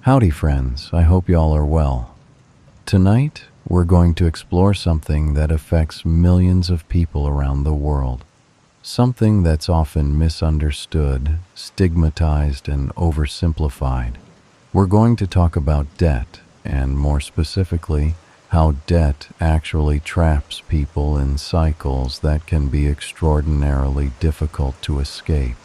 Howdy friends, I hope y'all are well. Tonight, we're going to explore something that affects millions of people around the world. Something that's often misunderstood, stigmatized, and oversimplified. We're going to talk about debt, and more specifically, how debt actually traps people in cycles that can be extraordinarily difficult to escape.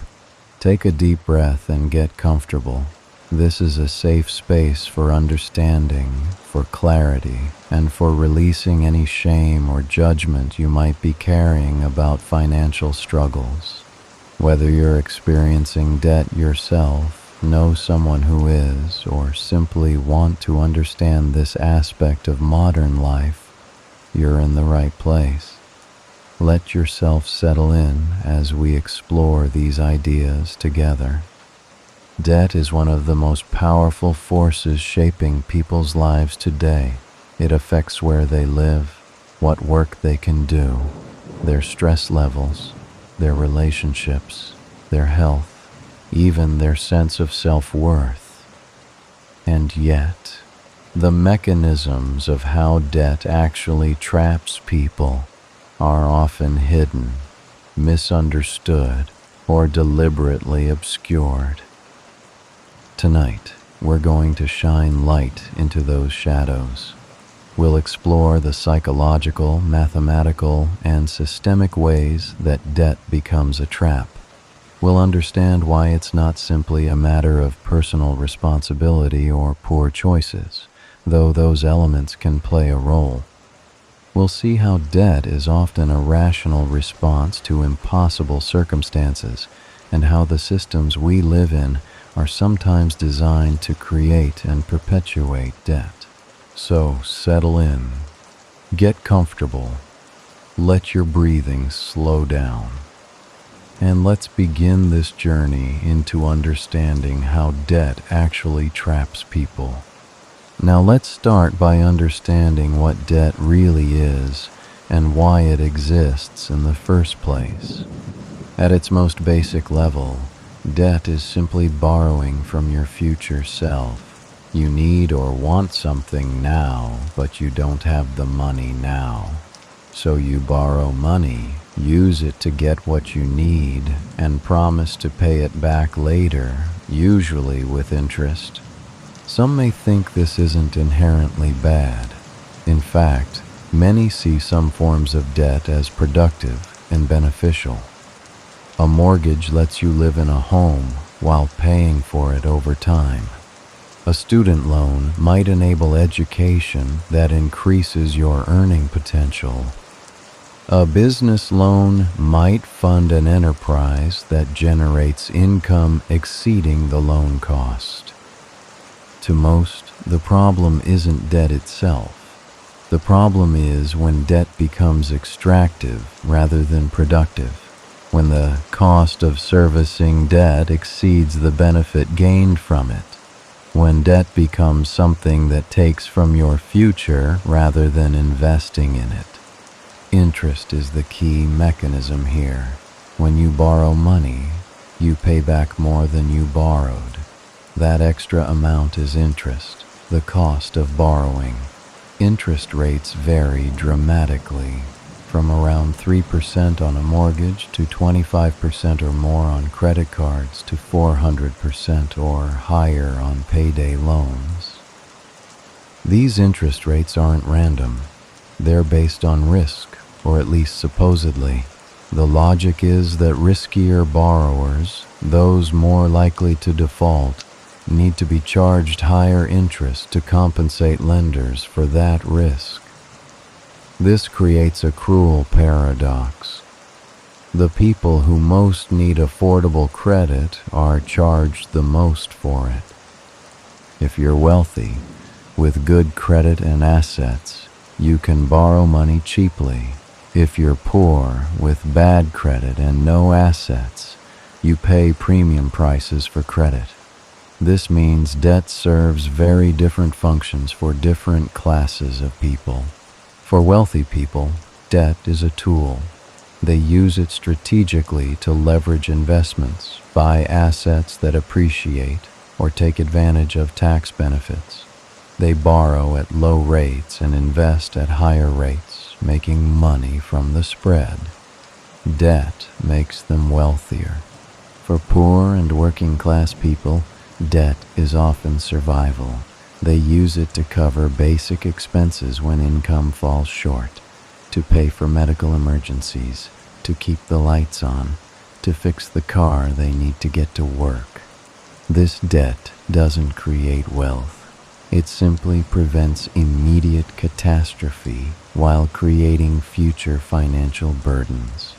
Take a deep breath and get comfortable. This is a safe space for understanding, for clarity, and for releasing any shame or judgment you might be carrying about financial struggles. Whether you're experiencing debt yourself, know someone who is, or simply want to understand this aspect of modern life, you're in the right place. Let yourself settle in as we explore these ideas together. Debt is one of the most powerful forces shaping people's lives today. It affects where they live, what work they can do, their stress levels, their relationships, their health, even their sense of self-worth. And yet, the mechanisms of how debt actually traps people are often hidden, misunderstood, or deliberately obscured. Tonight, we're going to shine light into those shadows. We'll explore the psychological, mathematical, and systemic ways that debt becomes a trap. We'll understand why it's not simply a matter of personal responsibility or poor choices, though those elements can play a role. We'll see how debt is often a rational response to impossible circumstances, and how the systems we live in are sometimes designed to create and perpetuate debt. So settle in, get comfortable, let your breathing slow down, and let's begin this journey into understanding how debt actually traps people. Now let's start by understanding what debt really is and why it exists in the first place. At its most basic level, debt is simply borrowing from your future self. You need or want something now, but you don't have the money now. So you borrow money, use it to get what you need, and promise to pay it back later, usually with interest. Some may think this isn't inherently bad. In fact, many see some forms of debt as productive and beneficial. A mortgage lets you live in a home while paying for it over time. A student loan might enable education that increases your earning potential. A business loan might fund an enterprise that generates income exceeding the loan cost. To most, the problem isn't debt itself. The problem is when debt becomes extractive rather than productive. When the cost of servicing debt exceeds the benefit gained from it. When debt becomes something that takes from your future rather than investing in it. Interest is the key mechanism here. When you borrow money, you pay back more than you borrowed. That extra amount is interest, the cost of borrowing. Interest rates vary dramatically, from around 3% on a mortgage to 25% or more on credit cards to 400% or higher on payday loans. These interest rates aren't random. They're based on risk, or at least supposedly. The logic is that riskier borrowers, those more likely to default, need to be charged higher interest to compensate lenders for that risk. This creates a cruel paradox. The people who most need affordable credit are charged the most for it. If you're wealthy, with good credit and assets, you can borrow money cheaply. If you're poor, with bad credit and no assets, you pay premium prices for credit. This means debt serves very different functions for different classes of people. For wealthy people, debt is a tool. They use it strategically to leverage investments, buy assets that appreciate, or take advantage of tax benefits. They borrow at low rates and invest at higher rates, making money from the spread. Debt makes them wealthier. For poor and working class people, debt is often survival. They use it to cover basic expenses when income falls short, to pay for medical emergencies, to keep the lights on, to fix the car they need to get to work. This debt doesn't create wealth. It simply prevents immediate catastrophe while creating future financial burdens.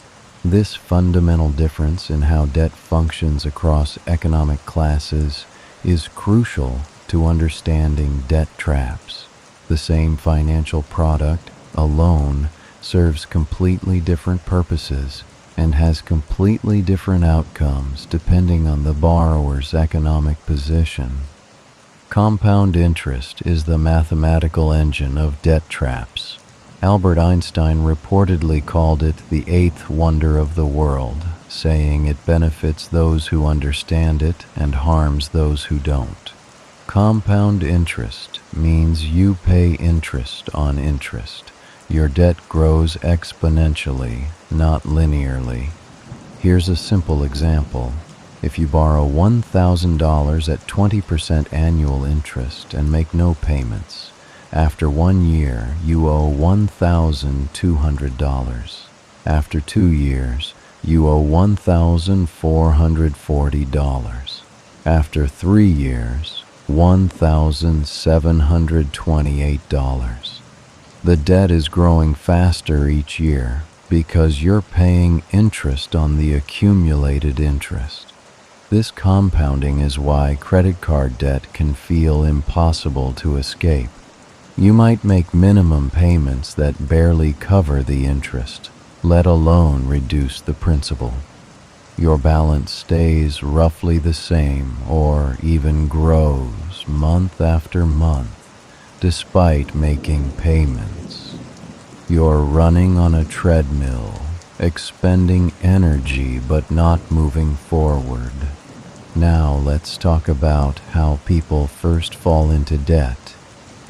This fundamental difference in how debt functions across economic classes is crucial to understanding debt traps. The same financial product, a loan, serves completely different purposes and has completely different outcomes depending on the borrower's economic position. Compound interest is the mathematical engine of debt traps. Albert Einstein reportedly called it the eighth wonder of the world, saying it benefits those who understand it and harms those who don't. Compound interest means you pay interest on interest. Your debt grows exponentially, not linearly. Here's a simple example. If you borrow $1,000 at 20% annual interest and make no payments, after 1 year, you owe $1,200. After 2 years, you owe $1,440. After 3 years, $1,728. The debt is growing faster each year because you're paying interest on the accumulated interest. This compounding is why credit card debt can feel impossible to escape. You might make minimum payments that barely cover the interest, let alone reduce the principal. Your balance stays roughly the same or even grows month after month, despite making payments. You're running on a treadmill, expending energy but not moving forward. Now let's talk about how people first fall into debt,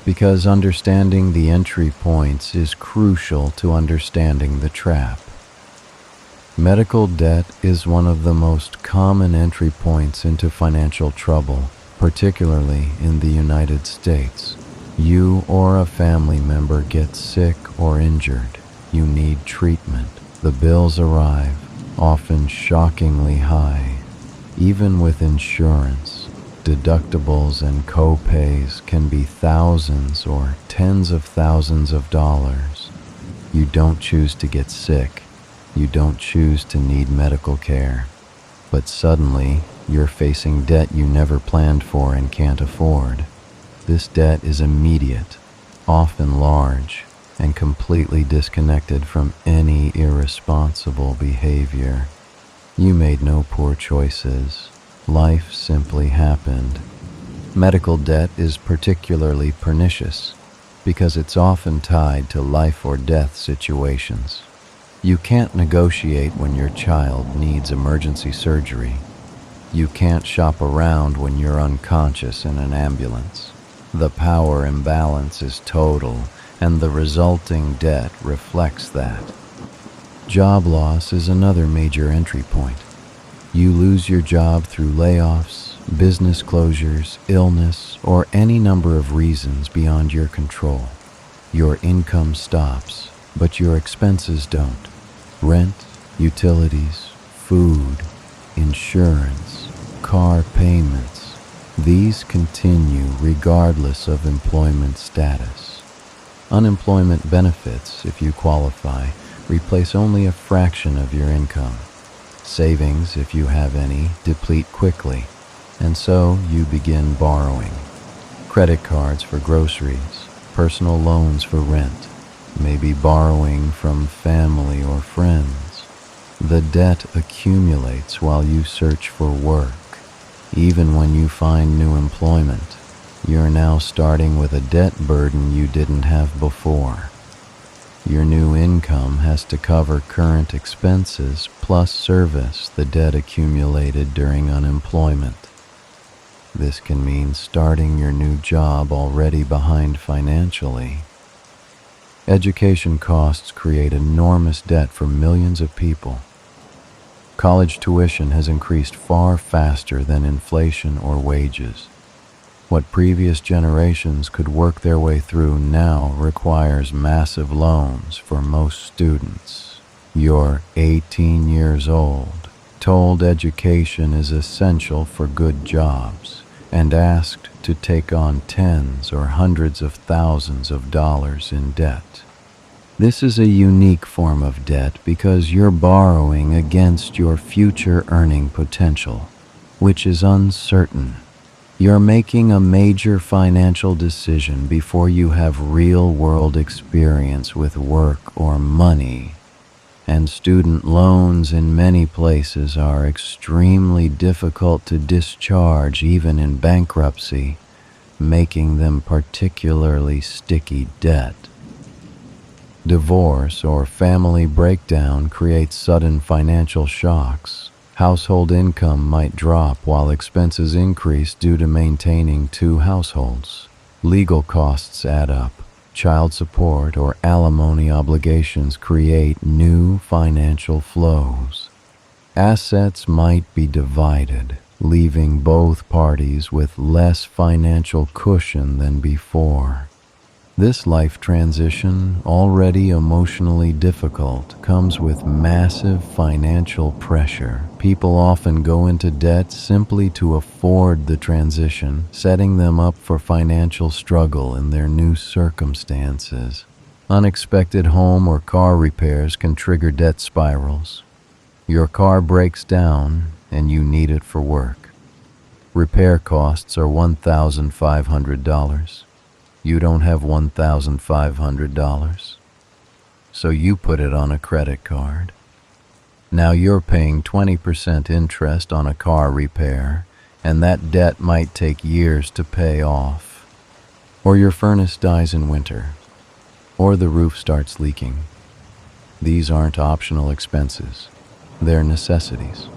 because understanding the entry points is crucial to understanding the trap. Medical debt is one of the most common entry points into financial trouble, particularly in the United States. You or a family member gets sick or injured. You need treatment. The bills arrive, often shockingly high. Even with insurance, deductibles and co-pays can be thousands or tens of thousands of dollars. You don't choose to get sick. You don't choose to need medical care. But suddenly, you're facing debt you never planned for and can't afford. This debt is immediate, often large, and completely disconnected from any irresponsible behavior. You made no poor choices. Life simply happened. Medical debt is particularly pernicious because it's often tied to life or death situations. You can't negotiate when your child needs emergency surgery. You can't shop around when you're unconscious in an ambulance. The power imbalance is total, and the resulting debt reflects that. Job loss is another major entry point. You lose your job through layoffs, business closures, illness, or any number of reasons beyond your control. Your income stops, but your expenses don't. Rent, utilities, food, insurance, car payments, these continue regardless of employment status. Unemployment benefits, if you qualify, replace only a fraction of your income. Savings, if you have any, deplete quickly, and so you begin borrowing. Credit cards for groceries, personal loans for rent, maybe borrowing from family or friends. The debt accumulates while you search for work. Even when you find new employment, you're now starting with a debt burden you didn't have before. Your new income has to cover current expenses plus service the debt accumulated during unemployment. This can mean starting your new job already behind financially. Education costs create enormous debt for millions of people. College tuition has increased far faster than inflation or wages. What previous generations could work their way through now requires massive loans for most students. You're 18 years old, told education is essential for good jobs, and asked to take on tens or hundreds of thousands of dollars in debt. This is a unique form of debt because you're borrowing against your future earning potential, which is uncertain. You're making a major financial decision before you have real-world experience with work or money, and student loans in many places are extremely difficult to discharge even in bankruptcy, making them particularly sticky debt. Divorce or family breakdown creates sudden financial shocks. Household income might drop while expenses increase due to maintaining two households. Legal costs add up. Child support or alimony obligations create new financial flows. Assets might be divided, leaving both parties with less financial cushion than before. This life transition, already emotionally difficult, comes with massive financial pressure. People often go into debt simply to afford the transition, setting them up for financial struggle in their new circumstances. Unexpected home or car repairs can trigger debt spirals. Your car breaks down and you need it for work. Repair costs are $1,500. You don't have $1,500, so you put it on a credit card. Now you're paying 20% interest on a car repair, and that debt might take years to pay off. Or your furnace dies in winter, or the roof starts leaking. These aren't optional expenses, they're necessities.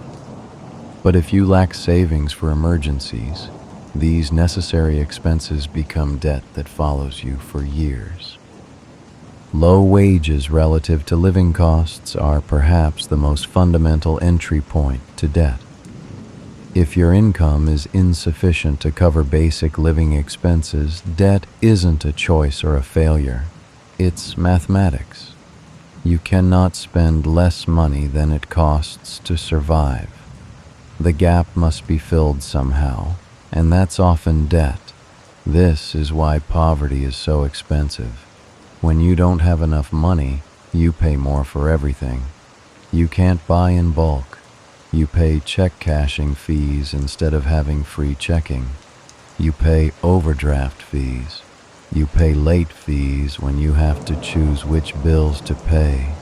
But if you lack savings for emergencies, these necessary expenses become debt that follows you for years. Low wages relative to living costs are perhaps the most fundamental entry point to debt. If your income is insufficient to cover basic living expenses, debt isn't a choice or a failure. It's mathematics. You cannot spend less money than it costs to survive. The gap must be filled somehow, and that's often debt. This is why poverty is so expensive. When you don't have enough money, you pay more for everything. You can't buy in bulk. You pay check cashing fees instead of having free checking. You pay overdraft fees. You pay late fees when you have to choose which bills to pay.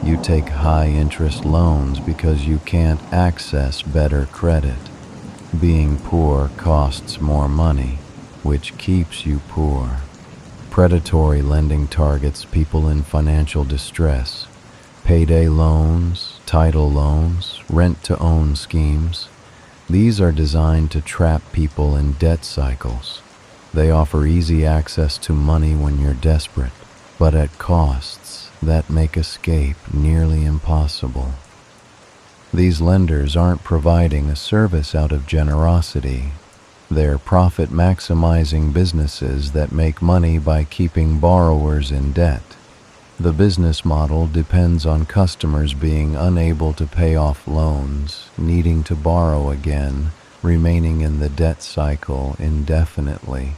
You take high interest loans because you can't access better credit. Being poor costs more money, which keeps you poor. Predatory lending targets people in financial distress. Payday loans, title loans, rent-to-own schemes. These are designed to trap people in debt cycles. They offer easy access to money when you're desperate, but at costs that make escape nearly impossible. These lenders aren't providing a service out of generosity. They're profit-maximizing businesses that make money by keeping borrowers in debt. The business model depends on customers being unable to pay off loans, needing to borrow again, remaining in the debt cycle indefinitely.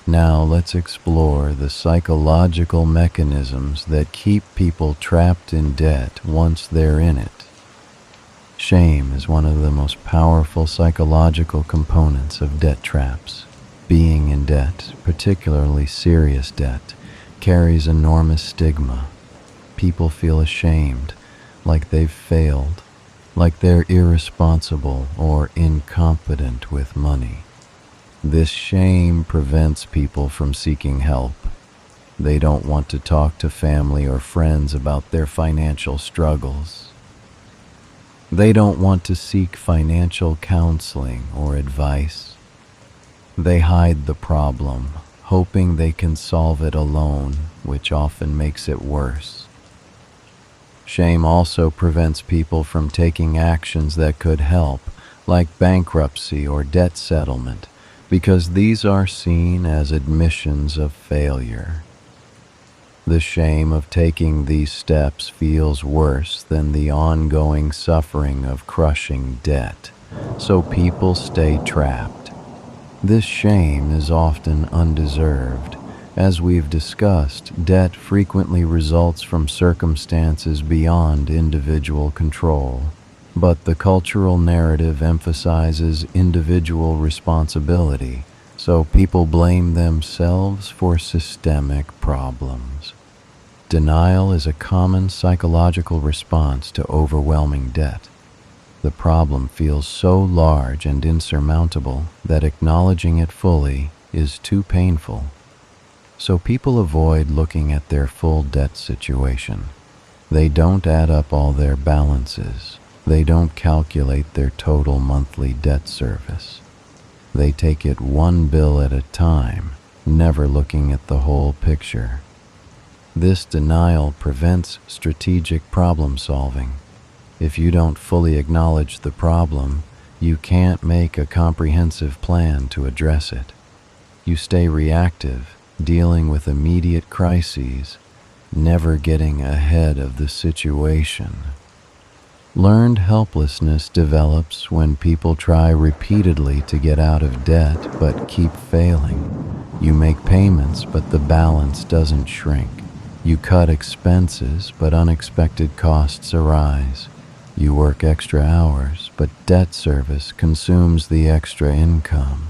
Now let's explore the psychological mechanisms that keep people trapped in debt once they're in it. Shame is one of the most powerful psychological components of debt traps. Being in debt, particularly serious debt, carries enormous stigma. People feel ashamed, like they've failed, like they're irresponsible or incompetent with money. This shame prevents people from seeking help. They don't want to talk to family or friends about their financial struggles. They don't want to seek financial counseling or advice. They hide the problem, hoping they can solve it alone, which often makes it worse. Shame also prevents people from taking actions that could help, like bankruptcy or debt settlement, because these are seen as admissions of failure. The shame of taking these steps feels worse than the ongoing suffering of crushing debt, so people stay trapped. This shame is often undeserved. As we've discussed, debt frequently results from circumstances beyond individual control, but the cultural narrative emphasizes individual responsibility, so people blame themselves for systemic problems. Denial is a common psychological response to overwhelming debt. The problem feels so large and insurmountable that acknowledging it fully is too painful. So people avoid looking at their full debt situation. They don't add up all their balances. They don't calculate their total monthly debt service. They take it one bill at a time, never looking at the whole picture. This denial prevents strategic problem solving. If you don't fully acknowledge the problem, you can't make a comprehensive plan to address it. You stay reactive, dealing with immediate crises, never getting ahead of the situation. Learned helplessness develops when people try repeatedly to get out of debt but keep failing. You make payments, but the balance doesn't shrink. You cut expenses, but unexpected costs arise. You work extra hours, but debt service consumes the extra income.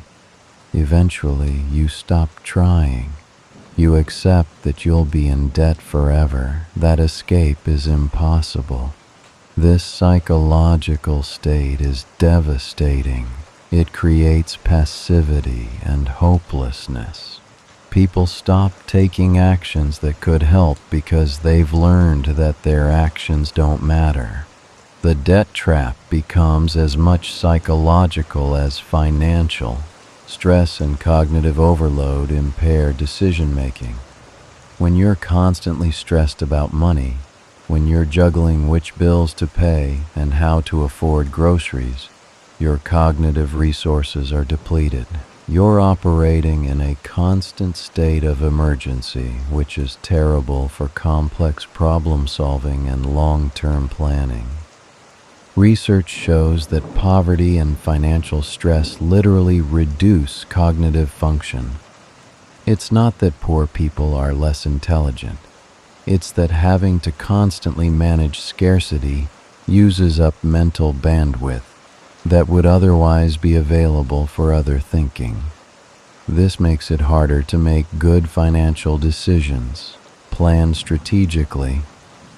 Eventually, you stop trying. You accept that you'll be in debt forever, that escape is impossible. This psychological state is devastating. It creates passivity and hopelessness. People stop taking actions that could help because they've learned that their actions don't matter. The debt trap becomes as much psychological as financial. Stress and cognitive overload impair decision-making. When you're constantly stressed about money, when you're juggling which bills to pay and how to afford groceries, your cognitive resources are depleted. You're operating in a constant state of emergency, which is terrible for complex problem solving and long-term planning. Research shows that poverty and financial stress literally reduce cognitive function. It's not that poor people are less intelligent. It's that having to constantly manage scarcity uses up mental bandwidth that would otherwise be available for other thinking. This makes it harder to make good financial decisions, plan strategically,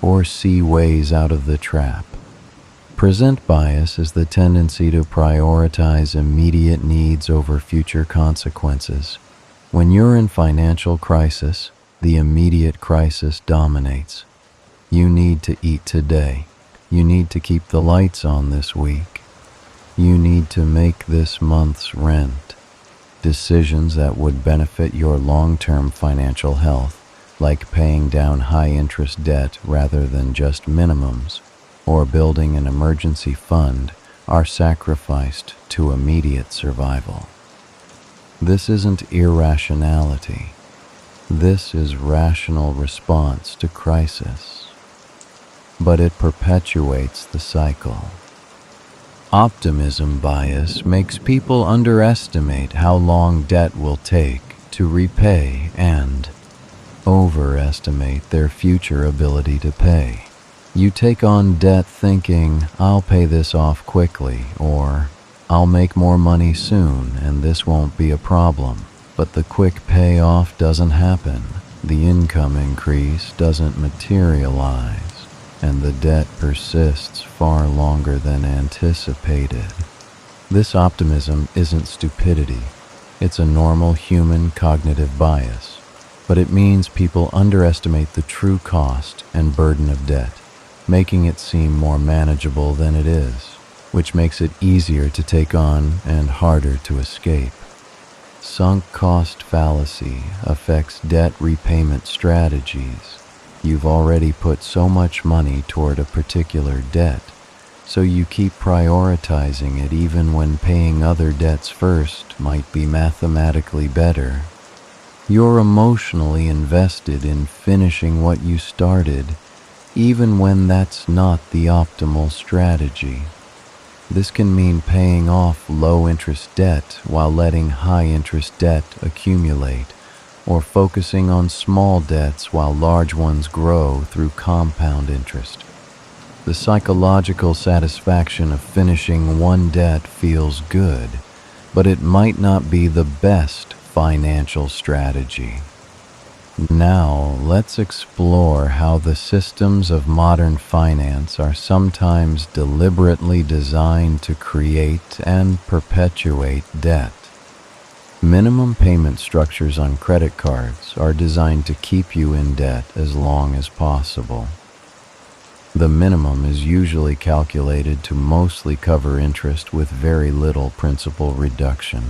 or see ways out of the trap. Present bias is the tendency to prioritize immediate needs over future consequences. When you're in financial crisis, the immediate crisis dominates. You need to eat today. You need to keep the lights on this week. You need to make this month's rent. Decisions that would benefit your long-term financial health, like paying down high-interest debt rather than just minimums, or building an emergency fund, are sacrificed to immediate survival. This isn't irrationality. This is rational response to crisis. But it perpetuates the cycle. Optimism bias makes people underestimate how long debt will take to repay and overestimate their future ability to pay. You take on debt thinking, I'll pay this off quickly, or I'll make more money soon and this won't be a problem. But the quick payoff doesn't happen. The income increase doesn't materialize. And the debt persists far longer than anticipated. This optimism isn't stupidity. It's a normal human cognitive bias, but it means people underestimate the true cost and burden of debt. making it seem more manageable than it is, which makes it easier to take on and harder to escape. Sunk cost fallacy affects debt repayment strategies. You've already put so much money toward a particular debt, so you keep prioritizing it even when paying other debts first might be mathematically better. You're emotionally invested in finishing what you started, even when that's not the optimal strategy. This can mean paying off low-interest debt while letting high-interest debt accumulate, or focusing on small debts while large ones grow through compound interest. The psychological satisfaction of finishing one debt feels good, but it might not be the best financial strategy. Now, let's explore how the systems of modern finance are sometimes deliberately designed to create and perpetuate debt. Minimum payment structures on credit cards are designed to keep you in debt as long as possible. The minimum is usually calculated to mostly cover interest with very little principal reduction.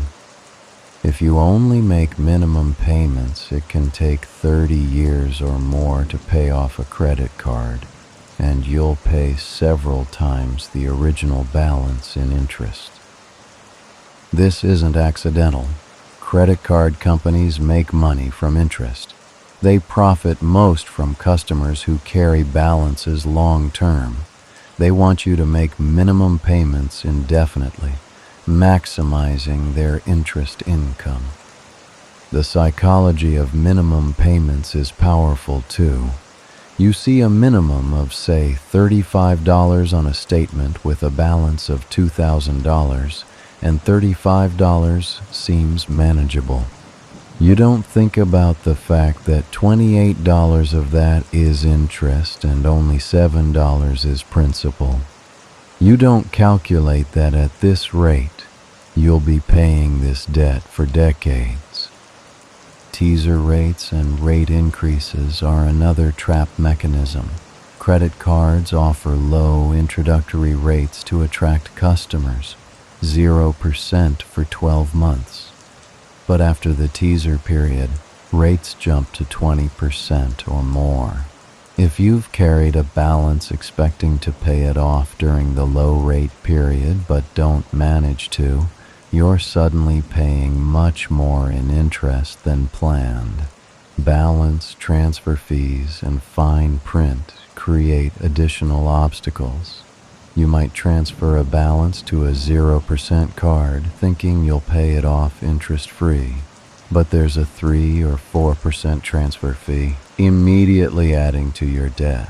If you only make minimum payments, it can take 30 years or more to pay off a credit card, and you'll pay several times the original balance in interest. This isn't accidental. Credit card companies make money from interest. They profit most from customers who carry balances long term. They want you to make minimum payments indefinitely, maximizing their interest income. The psychology of minimum payments is powerful too. You see a minimum of, say, $35 on a statement with a balance of $2,000, and $35 seems manageable. You don't think about the fact that $28 of that is interest and only $7 is principal. You don't calculate that at this rate, you'll be paying this debt for decades. Teaser rates and rate increases are another trap mechanism. Credit cards offer low introductory rates to attract customers, 0% for 12 months. But after the teaser period, rates jump to 20% or more. If you've carried a balance expecting to pay it off during the low-rate period but don't manage to, you're suddenly paying much more in interest than planned. Balance, transfer fees, and fine print create additional obstacles. You might transfer a balance to a 0% card thinking you'll pay it off interest-free, but there's a 3 or 4% transfer fee, immediately adding to your debt.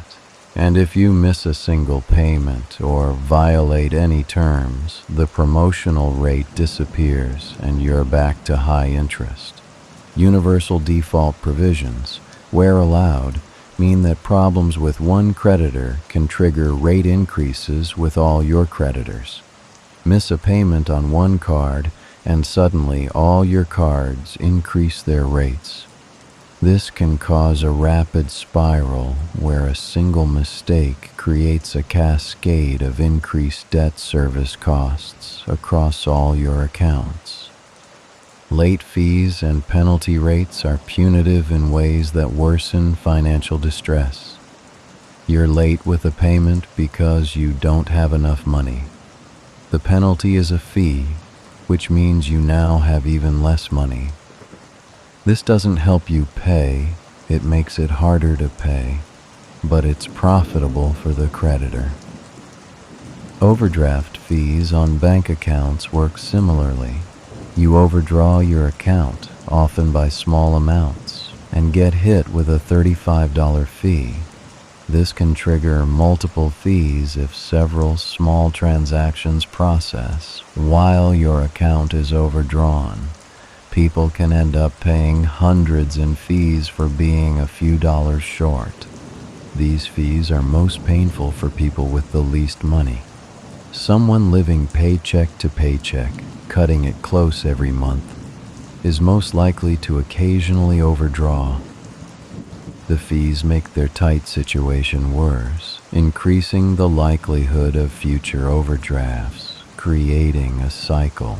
And if you miss a single payment or violate any terms, the promotional rate disappears and you're back to high interest. Universal default provisions, where allowed, mean that problems with one creditor can trigger rate increases with all your creditors. Miss a payment on one card, and suddenly all your cards increase their rates. This can cause a rapid spiral where a single mistake creates a cascade of increased debt service costs across all your accounts. Late fees and penalty rates are punitive in ways that worsen financial distress. You're late with a payment because you don't have enough money. The penalty is a fee, which means you now have even less money. This doesn't help you pay, it makes it harder to pay, but it's profitable for the creditor. Overdraft fees on bank accounts work similarly. You overdraw your account, often by small amounts, and get hit with a $35 fee. This can trigger multiple fees if several small transactions process while your account is overdrawn. People can end up paying hundreds in fees for being a few dollars short. These fees are most painful for people with the least money. Someone living paycheck to paycheck, cutting it close every month, is most likely to occasionally overdraw. The fees make their tight situation worse, increasing the likelihood of future overdrafts, creating a cycle.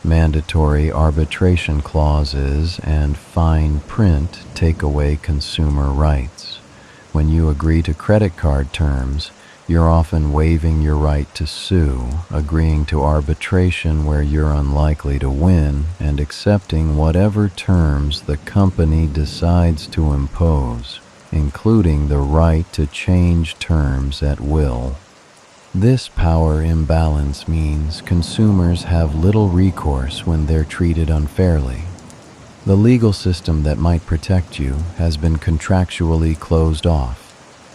Mandatory arbitration clauses and fine print take away consumer rights. When you agree to credit card terms, you're often waiving your right to sue, agreeing to arbitration where you're unlikely to win, and accepting whatever terms the company decides to impose, including the right to change terms at will. This power imbalance means consumers have little recourse when they're treated unfairly. The legal system that might protect you has been contractually closed off,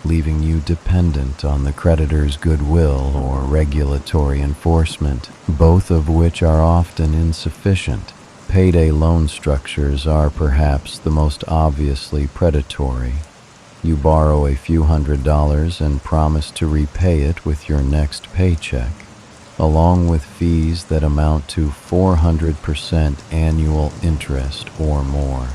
leaving you dependent on the creditor's goodwill or regulatory enforcement, both of which are often insufficient. Payday loan structures are perhaps the most obviously predatory. You borrow a few $100s and promise to repay it with your next paycheck, along with fees that amount to 400% annual interest or more.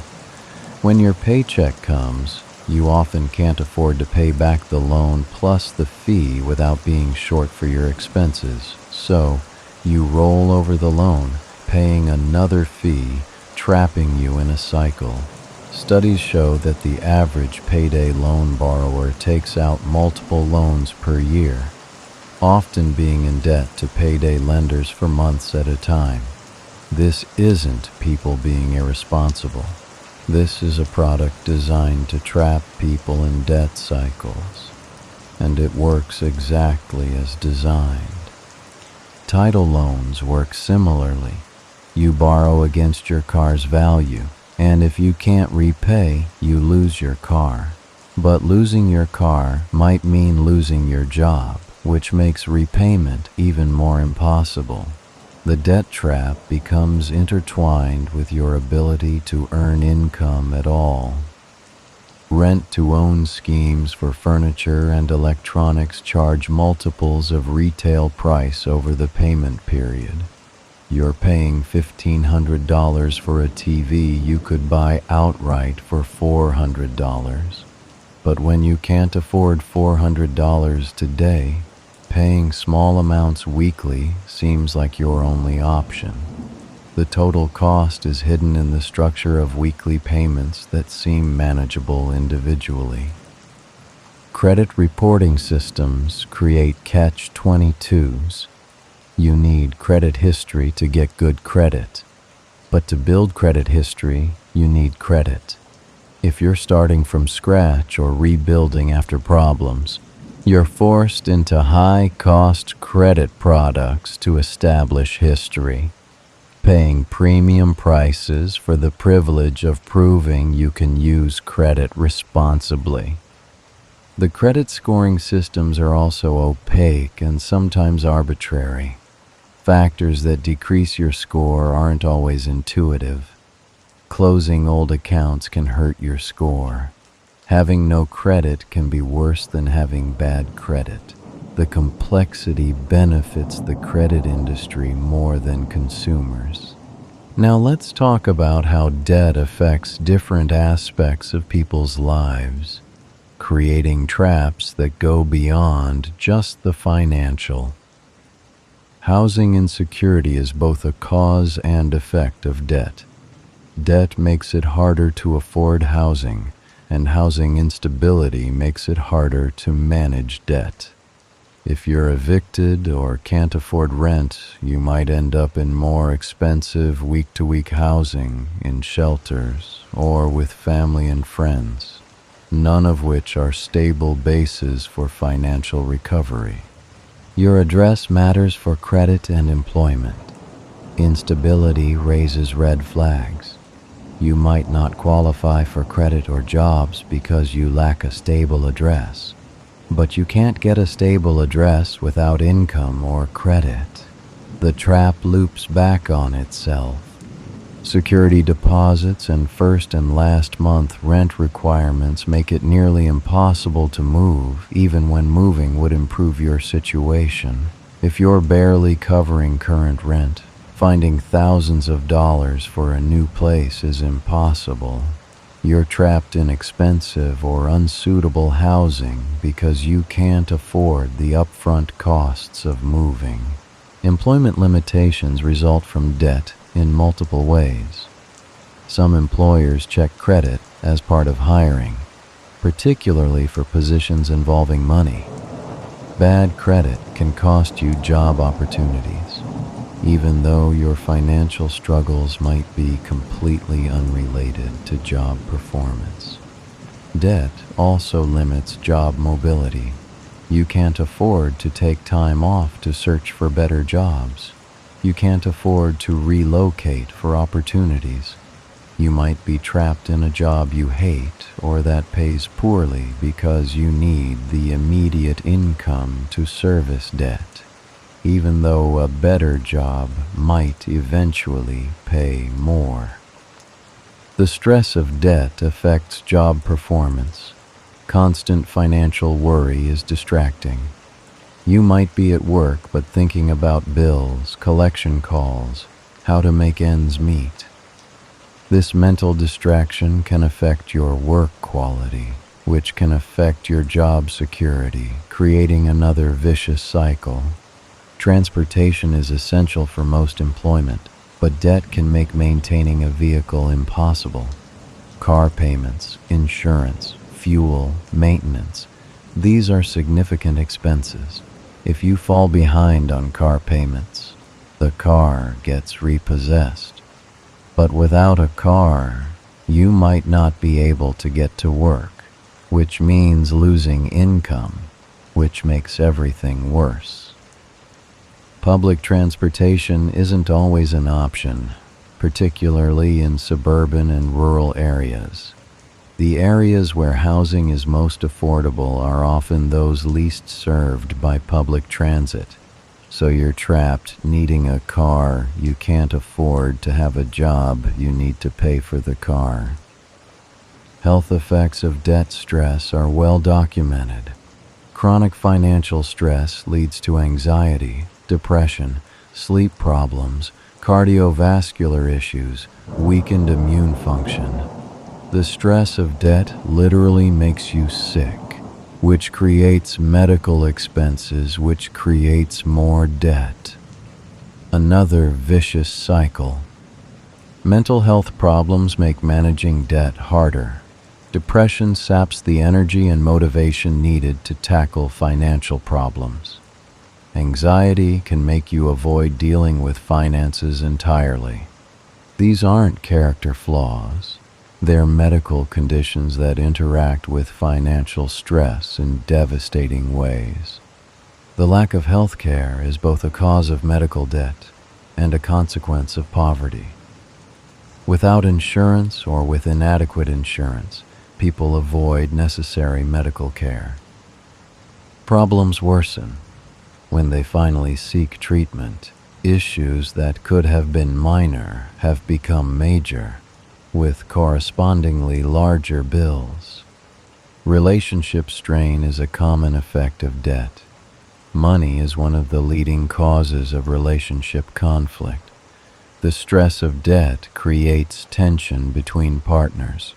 When your paycheck comes, you often can't afford to pay back the loan plus the fee without being short for your expenses, so you roll over the loan, paying another fee, trapping you in a cycle. Studies show that the average payday loan borrower takes out multiple loans per year, often being in debt to payday lenders for months at a time. This isn't people being irresponsible. This is a product designed to trap people in debt cycles, and it works exactly as designed. Title loans work similarly. You borrow against your car's value, and if you can't repay, you lose your car. But losing your car might mean losing your job, which makes repayment even more impossible. The debt trap becomes intertwined with your ability to earn income at all. Rent-to-own schemes for furniture and electronics charge multiples of retail price over the payment period. You're paying $1,500 for a TV you could buy outright for $400. But when you can't afford $400 today, paying small amounts weekly seems like your only option. The total cost is hidden in the structure of weekly payments that seem manageable individually. Credit reporting systems create catch-22s. You need credit history to get good credit, but to build credit history, you need credit. If you're starting from scratch or rebuilding after problems, you're forced into high-cost credit products to establish history, paying premium prices for the privilege of proving you can use credit responsibly. The credit scoring systems are also opaque and sometimes arbitrary. Factors that decrease your score aren't always intuitive. Closing old accounts can hurt your score. Having no credit can be worse than having bad credit. The complexity benefits the credit industry more than consumers. Now let's talk about how debt affects different aspects of people's lives, creating traps that go beyond just the financial. Housing insecurity is both a cause and effect of debt. Debt makes it harder to afford housing, and housing instability makes it harder to manage debt. If you're evicted or can't afford rent, you might end up in more expensive week-to-week housing, in shelters, or with family and friends, none of which are stable bases for financial recovery. Your address matters for credit and employment. Instability raises red flags. You might not qualify for credit or jobs because you lack a stable address. But you can't get a stable address without income or credit. The trap loops back on itself. Security deposits and first and last month rent requirements make it nearly impossible to move, even when moving would improve your situation. If you're barely covering current rent, finding thousands of dollars for a new place is impossible. You're trapped in expensive or unsuitable housing because you can't afford the upfront costs of moving. Employment limitations result from debt in multiple ways. Some employers check credit as part of hiring, particularly for positions involving money. Bad credit can cost you job opportunities, even though your financial struggles might be completely unrelated to job performance. Debt also limits job mobility. You can't afford to take time off to search for better jobs. You can't afford to relocate for opportunities. You might be trapped in a job you hate or that pays poorly because you need the immediate income to service debt, even though a better job might eventually pay more. The stress of debt affects job performance. Constant financial worry is distracting. You might be at work but thinking about bills, collection calls, how to make ends meet. This mental distraction can affect your work quality, which can affect your job security, creating another vicious cycle. Transportation is essential for most employment, but debt can make maintaining a vehicle impossible. Car payments, insurance, fuel, maintenance, these are significant expenses. If you fall behind on car payments, the car gets repossessed. But without a car, you might not be able to get to work, which means losing income, which makes everything worse. Public transportation isn't always an option, particularly in suburban and rural areas. The areas where housing is most affordable are often those least served by public transit. So you're trapped needing a car you can't afford to have a job you need to pay for the car. Health effects of debt stress are well documented. Chronic financial stress leads to anxiety, depression, sleep problems, cardiovascular issues, weakened immune function. The stress of debt literally makes you sick, which creates medical expenses, which creates more debt. Another vicious cycle. Mental health problems make managing debt harder. Depression saps the energy and motivation needed to tackle financial problems. Anxiety can make you avoid dealing with finances entirely. These aren't character flaws. They're medical conditions that interact with financial stress in devastating ways. The lack of health care is both a cause of medical debt and a consequence of poverty. Without insurance or with inadequate insurance, people avoid necessary medical care. Problems worsen when they finally seek treatment. Issues that could have been minor have become major, with correspondingly larger bills. Relationship strain is a common effect of debt. Money is one of the leading causes of relationship conflict. The stress of debt creates tension between partners.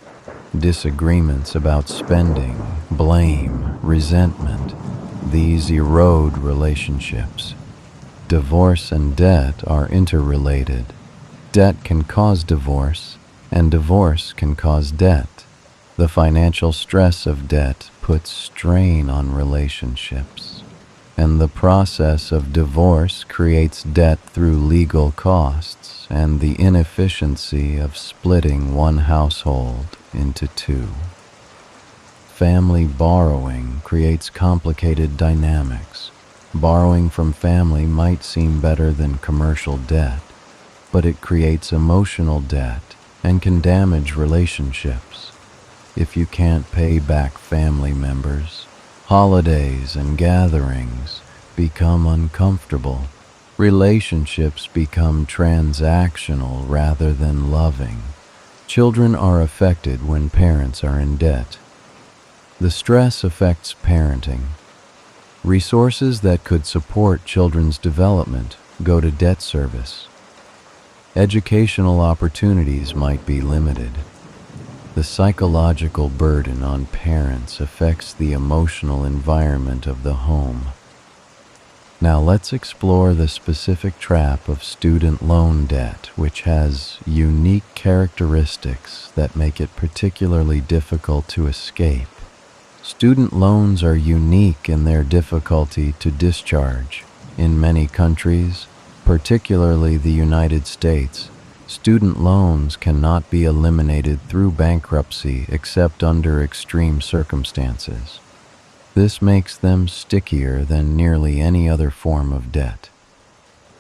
Disagreements about spending, blame, resentment, these erode relationships. Divorce and debt are interrelated. Debt can cause divorce, and divorce can cause debt. The financial stress of debt puts strain on relationships, and the process of divorce creates debt through legal costs and the inefficiency of splitting one household into two. Family borrowing creates complicated dynamics. Borrowing from family might seem better than commercial debt, but it creates emotional debt and can damage relationships. If you can't pay back family members, holidays and gatherings become uncomfortable. Relationships become transactional rather than loving. Children are affected when parents are in debt. The stress affects parenting. Resources that could support children's development go to debt service. Educational opportunities might be limited. The psychological burden on parents affects the emotional environment of the home. Now let's explore the specific trap of student loan debt, which has unique characteristics that make it particularly difficult to escape. Student loans are unique in their difficulty to discharge. In many countries, particularly the United States, student loans cannot be eliminated through bankruptcy except under extreme circumstances. This makes them stickier than nearly any other form of debt.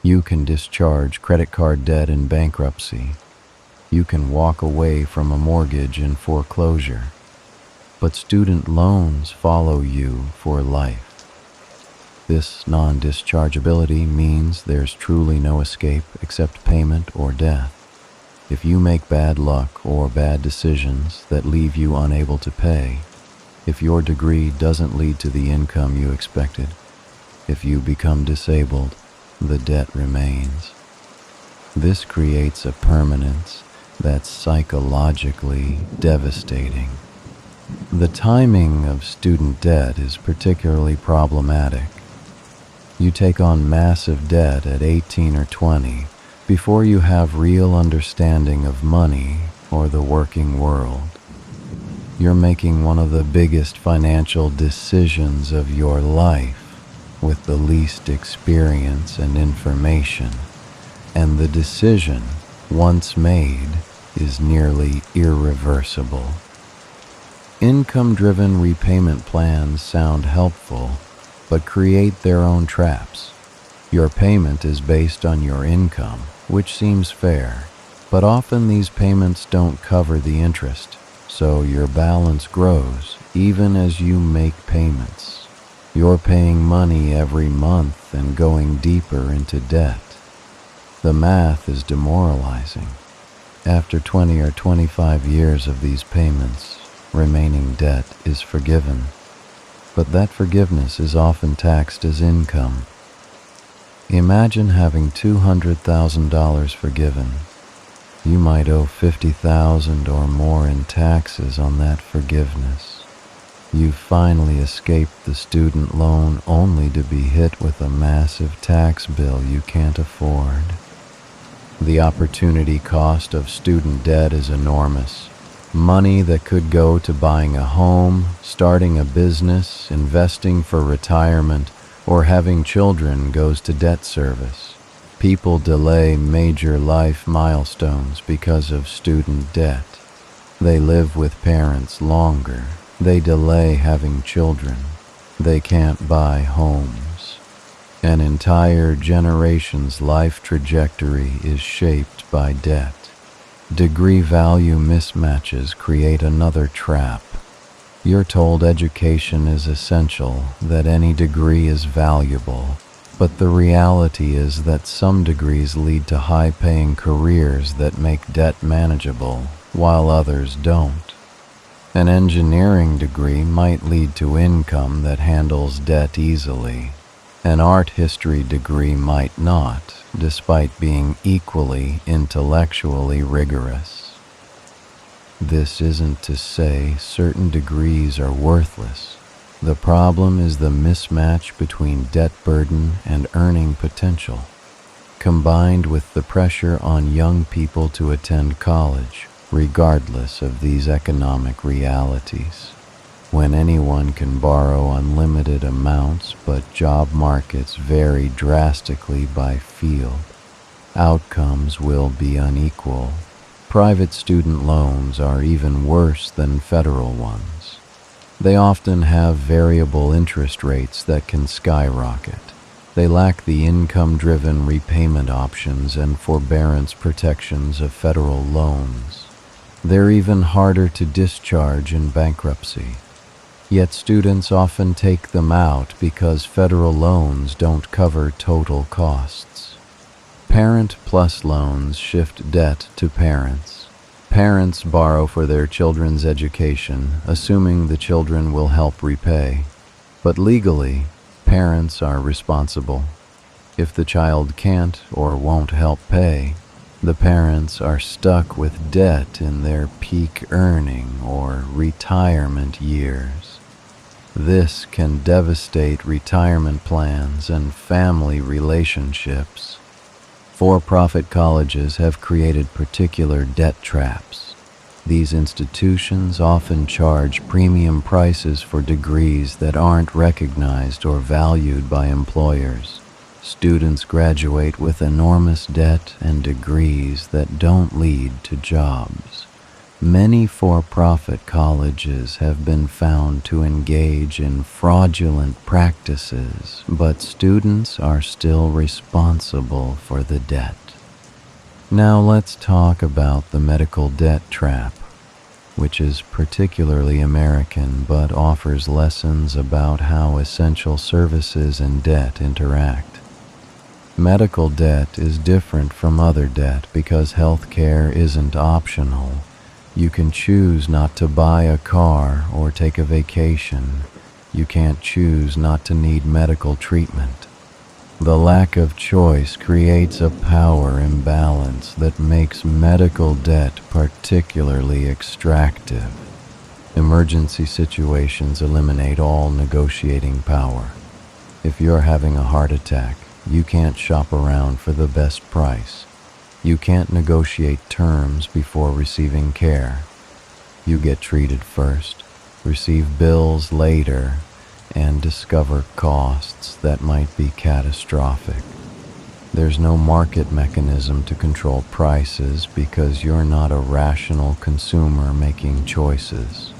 You can discharge credit card debt in bankruptcy. You can walk away from a mortgage in foreclosure. But student loans follow you for life. This non-dischargeability means there's truly no escape except payment or death. If you make bad luck or bad decisions that leave you unable to pay, if your degree doesn't lead to the income you expected, if you become disabled, the debt remains. This creates a permanence that's psychologically devastating. The timing of student debt is particularly problematic. You take on massive debt at 18 or 20 before you have real understanding of money or the working world. You're making one of the biggest financial decisions of your life with the least experience and information, and the decision, once made, is nearly irreversible. Income-driven repayment plans sound helpful, but create their own traps. Your payment is based on your income, which seems fair, but often these payments don't cover the interest. So your balance grows even as you make payments. You're paying money every month and going deeper into debt. The math is demoralizing. After 20 or 25 years of these payments, remaining debt is forgiven. But that forgiveness is often taxed as income. Imagine having $200,000 forgiven. You might owe $50,000 or more in taxes on that forgiveness. You've finally escaped the student loan only to be hit with a massive tax bill you can't afford. The opportunity cost of student debt is enormous. Money that could go to buying a home, starting a business, investing for retirement, or having children goes to debt service. People delay major life milestones because of student debt. They live with parents longer. They delay having children. They can't buy homes. An entire generation's life trajectory is shaped by debt. Degree value mismatches create another trap. You're told education is essential, that any degree is valuable. But the reality is that some degrees lead to high-paying careers that make debt manageable, while others don't. An engineering degree might lead to income that handles debt easily. An art history degree might not, despite being equally intellectually rigorous. This isn't to say certain degrees are worthless. The problem is the mismatch between debt burden and earning potential, combined with the pressure on young people to attend college, regardless of these economic realities. When anyone can borrow unlimited amounts, but job markets vary drastically by field, outcomes will be unequal. Private student loans are even worse than federal ones. They often have variable interest rates that can skyrocket. They lack the income-driven repayment options and forbearance protections of federal loans. They're even harder to discharge in bankruptcy. Yet students often take them out because federal loans don't cover total costs. Parent Plus loans shift debt to parents. Parents borrow for their children's education, assuming the children will help repay. But legally, parents are responsible. If the child can't or won't help pay, The parents are stuck with debt in their peak earning or retirement years. This can devastate retirement plans and family relationships. For-profit colleges have created particular debt traps. These institutions often charge premium prices for degrees that aren't recognized or valued by employers. Students graduate with enormous debt and degrees that don't lead to jobs. Many for-profit colleges have been found to engage in fraudulent practices, but students are still responsible for the debt. Now let's talk about the medical debt trap, which is particularly American but offers lessons about how essential services and debt interact. Medical debt is different from other debt because health care isn't optional. You can choose not to buy a car or take a vacation. You can't choose not to need medical treatment. The lack of choice creates a power imbalance that makes medical debt particularly extractive. Emergency situations eliminate all negotiating power. If you're having a heart attack, you can't shop around for the best price. You can't negotiate terms before receiving care. You get treated first, receive bills later, and discover costs that might be catastrophic. There's no market mechanism to control prices because you're not a rational consumer making choices.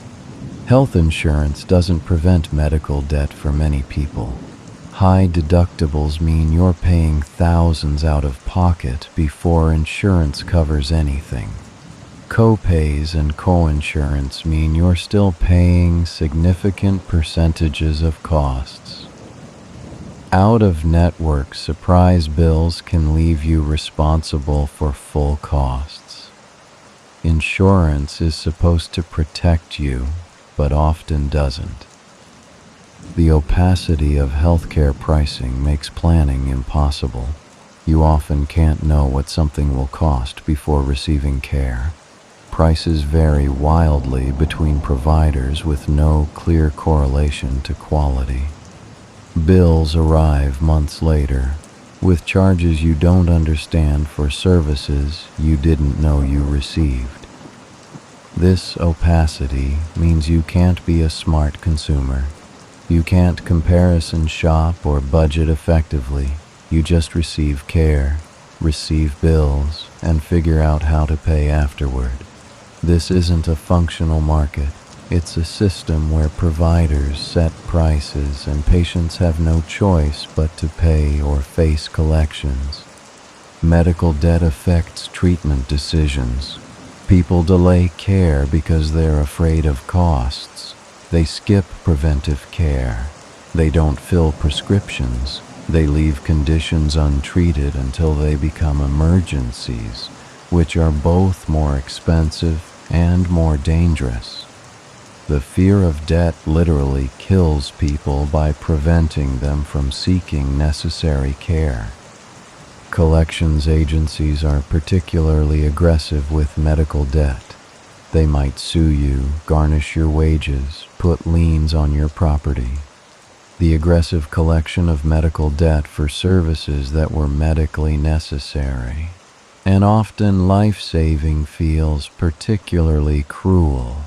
Health insurance doesn't prevent medical debt for many people. High deductibles mean you're paying thousands out of pocket before insurance covers anything. Co-pays and co-insurance mean you're still paying significant percentages of costs. Out-of-network surprise bills can leave you responsible for full costs. Insurance is supposed to protect you, but often doesn't. The opacity of healthcare pricing makes planning impossible. You often can't know what something will cost before receiving care. Prices vary wildly between providers with no clear correlation to quality. Bills arrive months later, with charges you don't understand for services you didn't know you received. This opacity means you can't be a smart consumer. You can't comparison shop or budget effectively. You just receive care, receive bills, and figure out how to pay afterward. This isn't a functional market. It's a system where providers set prices and patients have no choice but to pay or face collections. Medical debt affects treatment decisions. People delay care because they're afraid of costs. They skip preventive care. They don't fill prescriptions. They leave conditions untreated until they become emergencies, which are both more expensive and more dangerous. The fear of debt literally kills people by preventing them from seeking necessary care. Collections agencies are particularly aggressive with medical debt. They might sue you, garnish your wages, put liens on your property. The aggressive collection of medical debt for services that were medically necessary and often life-saving feels particularly cruel.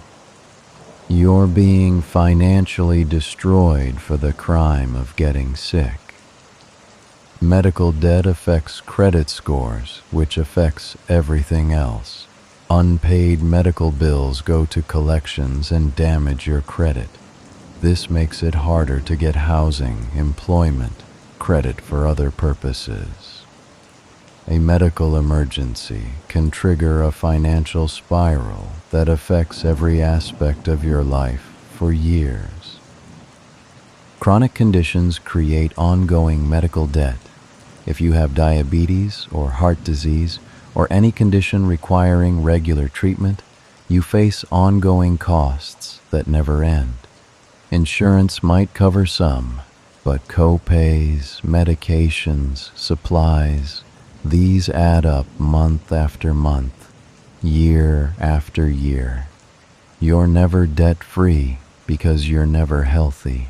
You're being financially destroyed for the crime of getting sick. Medical debt affects credit scores, which affects everything else. Unpaid medical bills go to collections and damage your credit. This makes it harder to get housing, employment, credit for other purposes. A medical emergency can trigger a financial spiral that affects every aspect of your life for years. Chronic conditions create ongoing medical debt. If you have diabetes or heart disease, or any condition requiring regular treatment, you face ongoing costs that never end. Insurance might cover some, but co-pays, medications, supplies, These add up month after month, year after year. You're never debt-free because you're never healthy.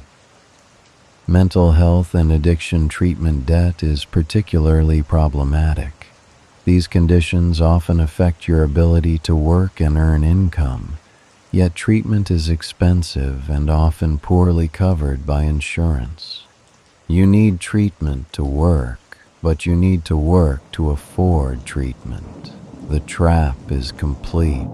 Mental health and addiction treatment debt is particularly problematic. These conditions often affect your ability to work and earn income, yet treatment is expensive and often poorly covered by insurance. You need treatment to work, but you need to work to afford treatment. The trap is complete.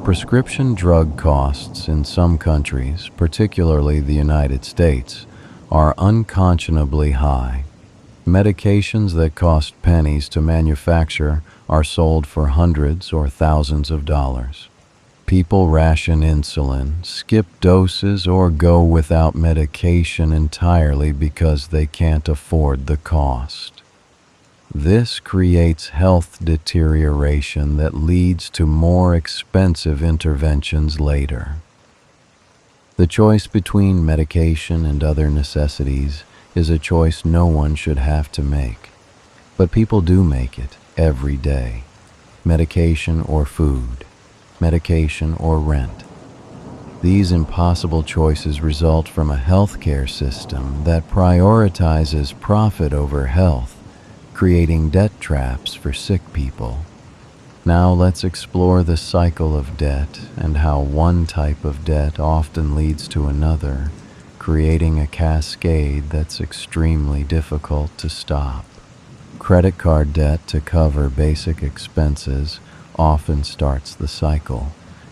Prescription drug costs in some countries, particularly the United States, are unconscionably high. Medications that cost pennies to manufacture are sold for hundreds or thousands of dollars. People ration insulin, skip doses, or go without medication entirely because they can't afford the cost. This creates health deterioration that leads to more expensive interventions later. The choice between medication and other necessities is a choice no one should have to make, but people do make it every day. Medication or food, medication or rent. These impossible choices result from a healthcare system that prioritizes profit over health, creating debt traps for sick people. Now let's explore the cycle of debt and how one type of debt often leads to another, creating a cascade that's extremely difficult to stop. Credit card debt to cover basic expenses often starts the cycle.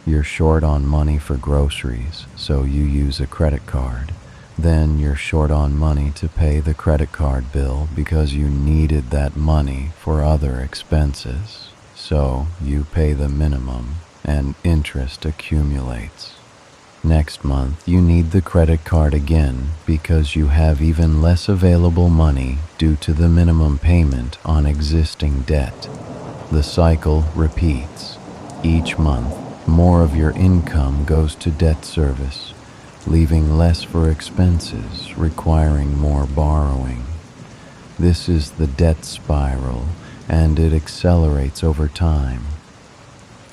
You're short on money for groceries, so you use a credit card. Then you're short on money to pay the credit card bill because you needed that money for other expenses. So you pay the minimum and interest accumulates. Next month, you need the credit card again because you have even less available money due to the minimum payment on existing debt. The cycle repeats. Each month, more of your income goes to debt service, leaving less for expenses, requiring more borrowing. This is the debt spiral, and it accelerates over time.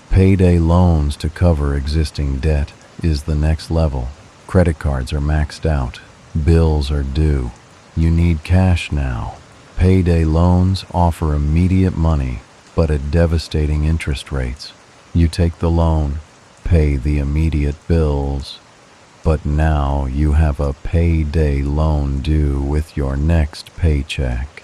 Payday loans to cover existing debt is the next level. Credit cards are maxed out. Bills are due. You need cash now. Payday loans offer immediate money, but at devastating interest rates. You take the loan, pay the immediate bills, but now you have a payday loan due with your next paycheck.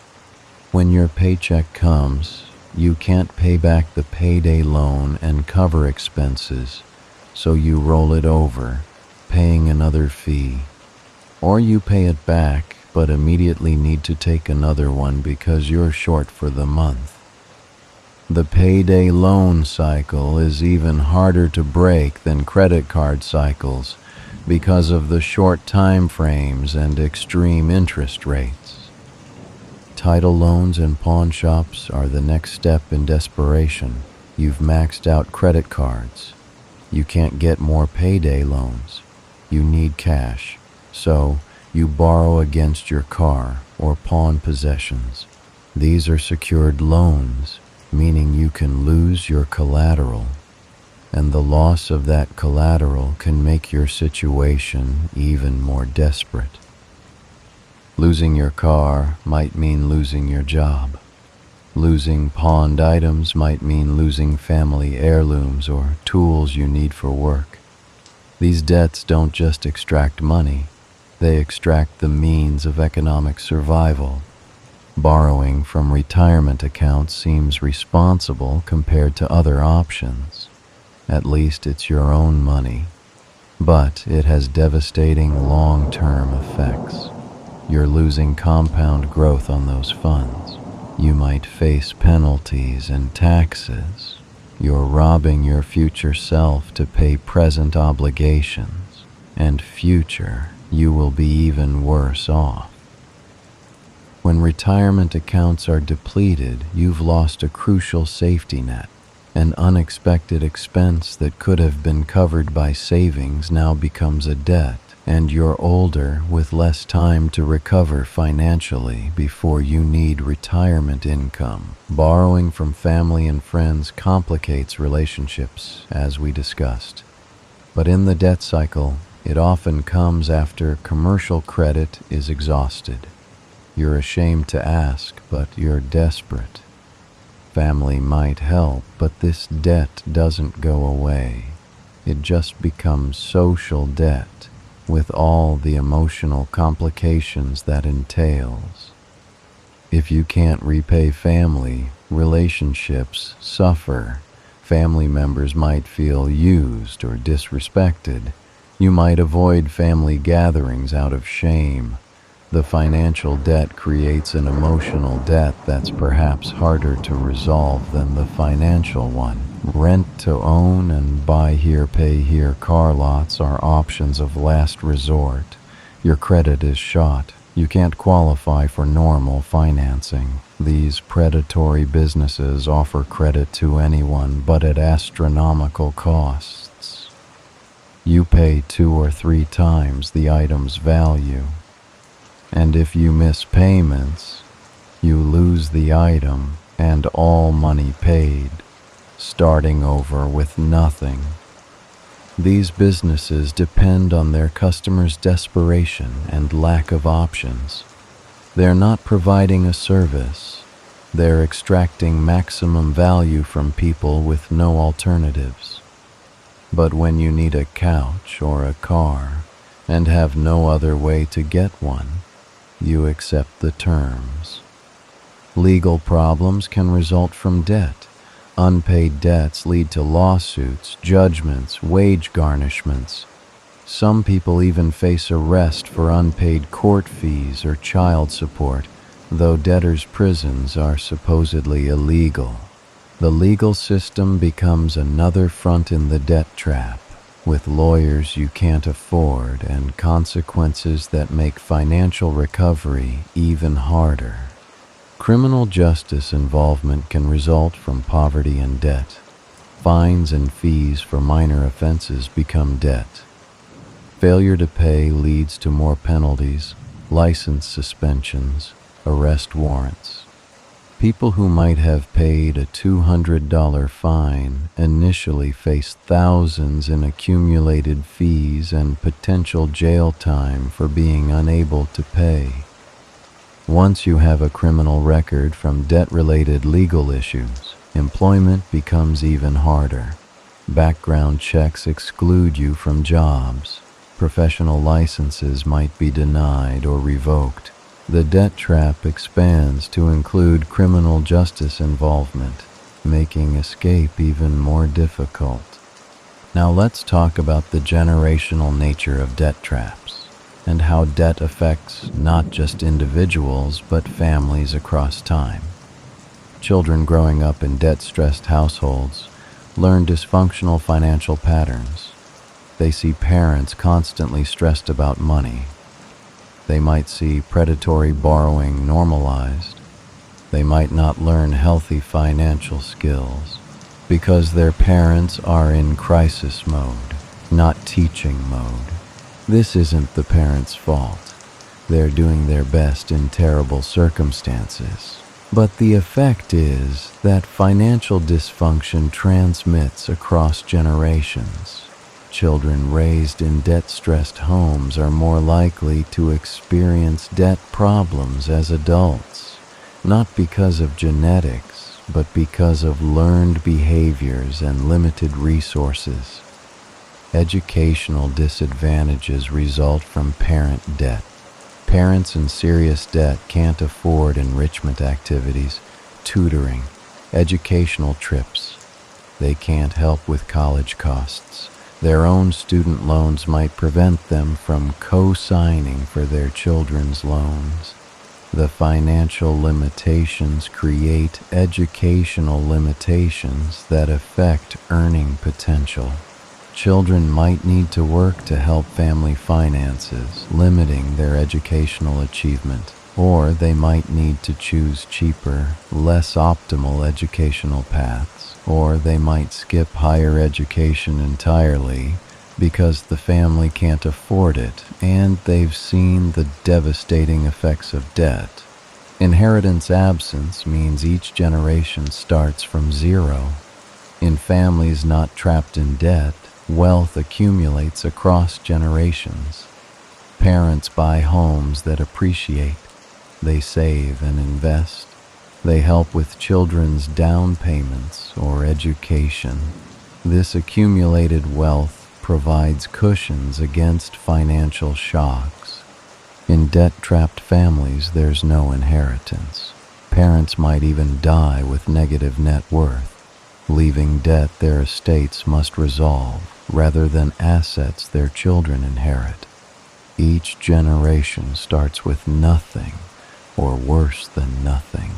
When your paycheck comes, you can't pay back the payday loan and cover expenses, so you roll it over, paying another fee. Or you pay it back, but immediately need to take another one because you're short for the month. The payday loan cycle is even harder to break than credit card cycles because of the short time frames and extreme interest rates. Title loans and pawn shops are the next step in desperation. You've maxed out credit cards. You can't get more payday loans. You need cash, so you borrow against your car or pawn possessions. These are secured loans, meaning you can lose your collateral, and the loss of that collateral can make your situation even more desperate. Losing your car might mean losing your job. Losing pawned items might mean losing family heirlooms or tools you need for work. These debts don't just extract money, they extract the means of economic survival. Borrowing from retirement accounts seems responsible compared to other options. At least it's your own money, but it has devastating long-term effects. You're losing compound growth on those funds. You might face penalties and taxes. You're robbing your future self to pay present obligations, and future, you will be even worse off. When retirement accounts are depleted, you've lost a crucial safety net. An unexpected expense that could have been covered by savings now becomes a debt, and you're older with less time to recover financially before you need retirement income. Borrowing from family and friends complicates relationships, as we discussed. But in the debt cycle, it often comes after commercial credit is exhausted. You're ashamed to ask, but you're desperate. Family might help, but this debt doesn't go away. It just becomes social debt, with all the emotional complications that entails. If you can't repay family, relationships suffer. Family members might feel used or disrespected. You might avoid family gatherings out of shame. The financial debt creates an emotional debt that's perhaps harder to resolve than the financial one. Rent to own and buy here, pay here car lots are options of last resort. Your credit is shot. You can't qualify for normal financing. These predatory businesses offer credit to anyone, but at astronomical costs. You pay 2 or 3 times the item's value. And if you miss payments, you lose the item and all money paid, starting over with nothing. These businesses depend on their customers' desperation and lack of options. They're not providing a service. They're extracting maximum value from people with no alternatives. But when you need a couch or a car and have no other way to get one, you accept the terms. Legal problems can result from debt. Unpaid debts lead to lawsuits, judgments, wage garnishments. Some people even face arrest for unpaid court fees or child support, though debtors' prisons are supposedly illegal. The legal system becomes another front in the debt trap, with lawyers you can't afford and consequences that make financial recovery even harder. Criminal justice involvement can result from poverty and debt. Fines and fees for minor offenses become debt. Failure to pay leads to more penalties, license suspensions, arrest warrants. People who might have paid a $200 fine initially face thousands in accumulated fees and potential jail time for being unable to pay. Once you have a criminal record from debt-related legal issues, employment becomes even harder. Background checks exclude you from jobs. Professional licenses might be denied or revoked. The debt trap expands to include criminal justice involvement, making escape even more difficult. Now let's talk about the generational nature of debt traps and how debt affects not just individuals but families across time. Children growing up in debt-stressed households learn dysfunctional financial patterns. They see parents constantly stressed about money. They might see predatory borrowing normalized. They might not learn healthy financial skills because their parents are in crisis mode, not teaching mode. This isn't the parents' fault. They're doing their best in terrible circumstances. But the effect is that financial dysfunction transmits across generations. Children raised in debt-stressed homes are more likely to experience debt problems as adults, not because of genetics, but because of learned behaviors and limited resources. Educational disadvantages result from parent debt. Parents in serious debt can't afford enrichment activities, tutoring, educational trips. They can't help with college costs. Their own student loans might prevent them from co-signing for their children's loans. The financial limitations create educational limitations that affect earning potential. Children might need to work to help family finances, limiting their educational achievement, or they might need to choose cheaper, less optimal educational paths, or they might skip higher education entirely, because the family can't afford it and they've seen the devastating effects of debt. Inheritance absence means each generation starts from zero. In families not trapped in debt, wealth accumulates across generations. Parents buy homes that appreciate. They save and invest. They help with children's down payments or education. This accumulated wealth provides cushions against financial shocks. In debt-trapped families, there's no inheritance. Parents might even die with negative net worth, leaving debt their estates must resolve rather than assets their children inherit. Each generation starts with nothing, or worse than nothing,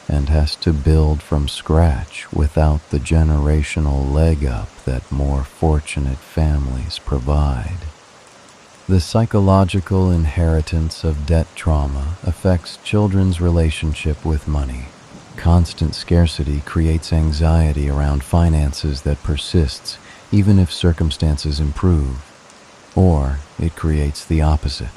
and has to build from scratch without the generational leg up that more fortunate families provide. The psychological inheritance of debt trauma affects children's relationship with money. Constant scarcity creates anxiety around finances that persists even if circumstances improve. Or it creates the opposite.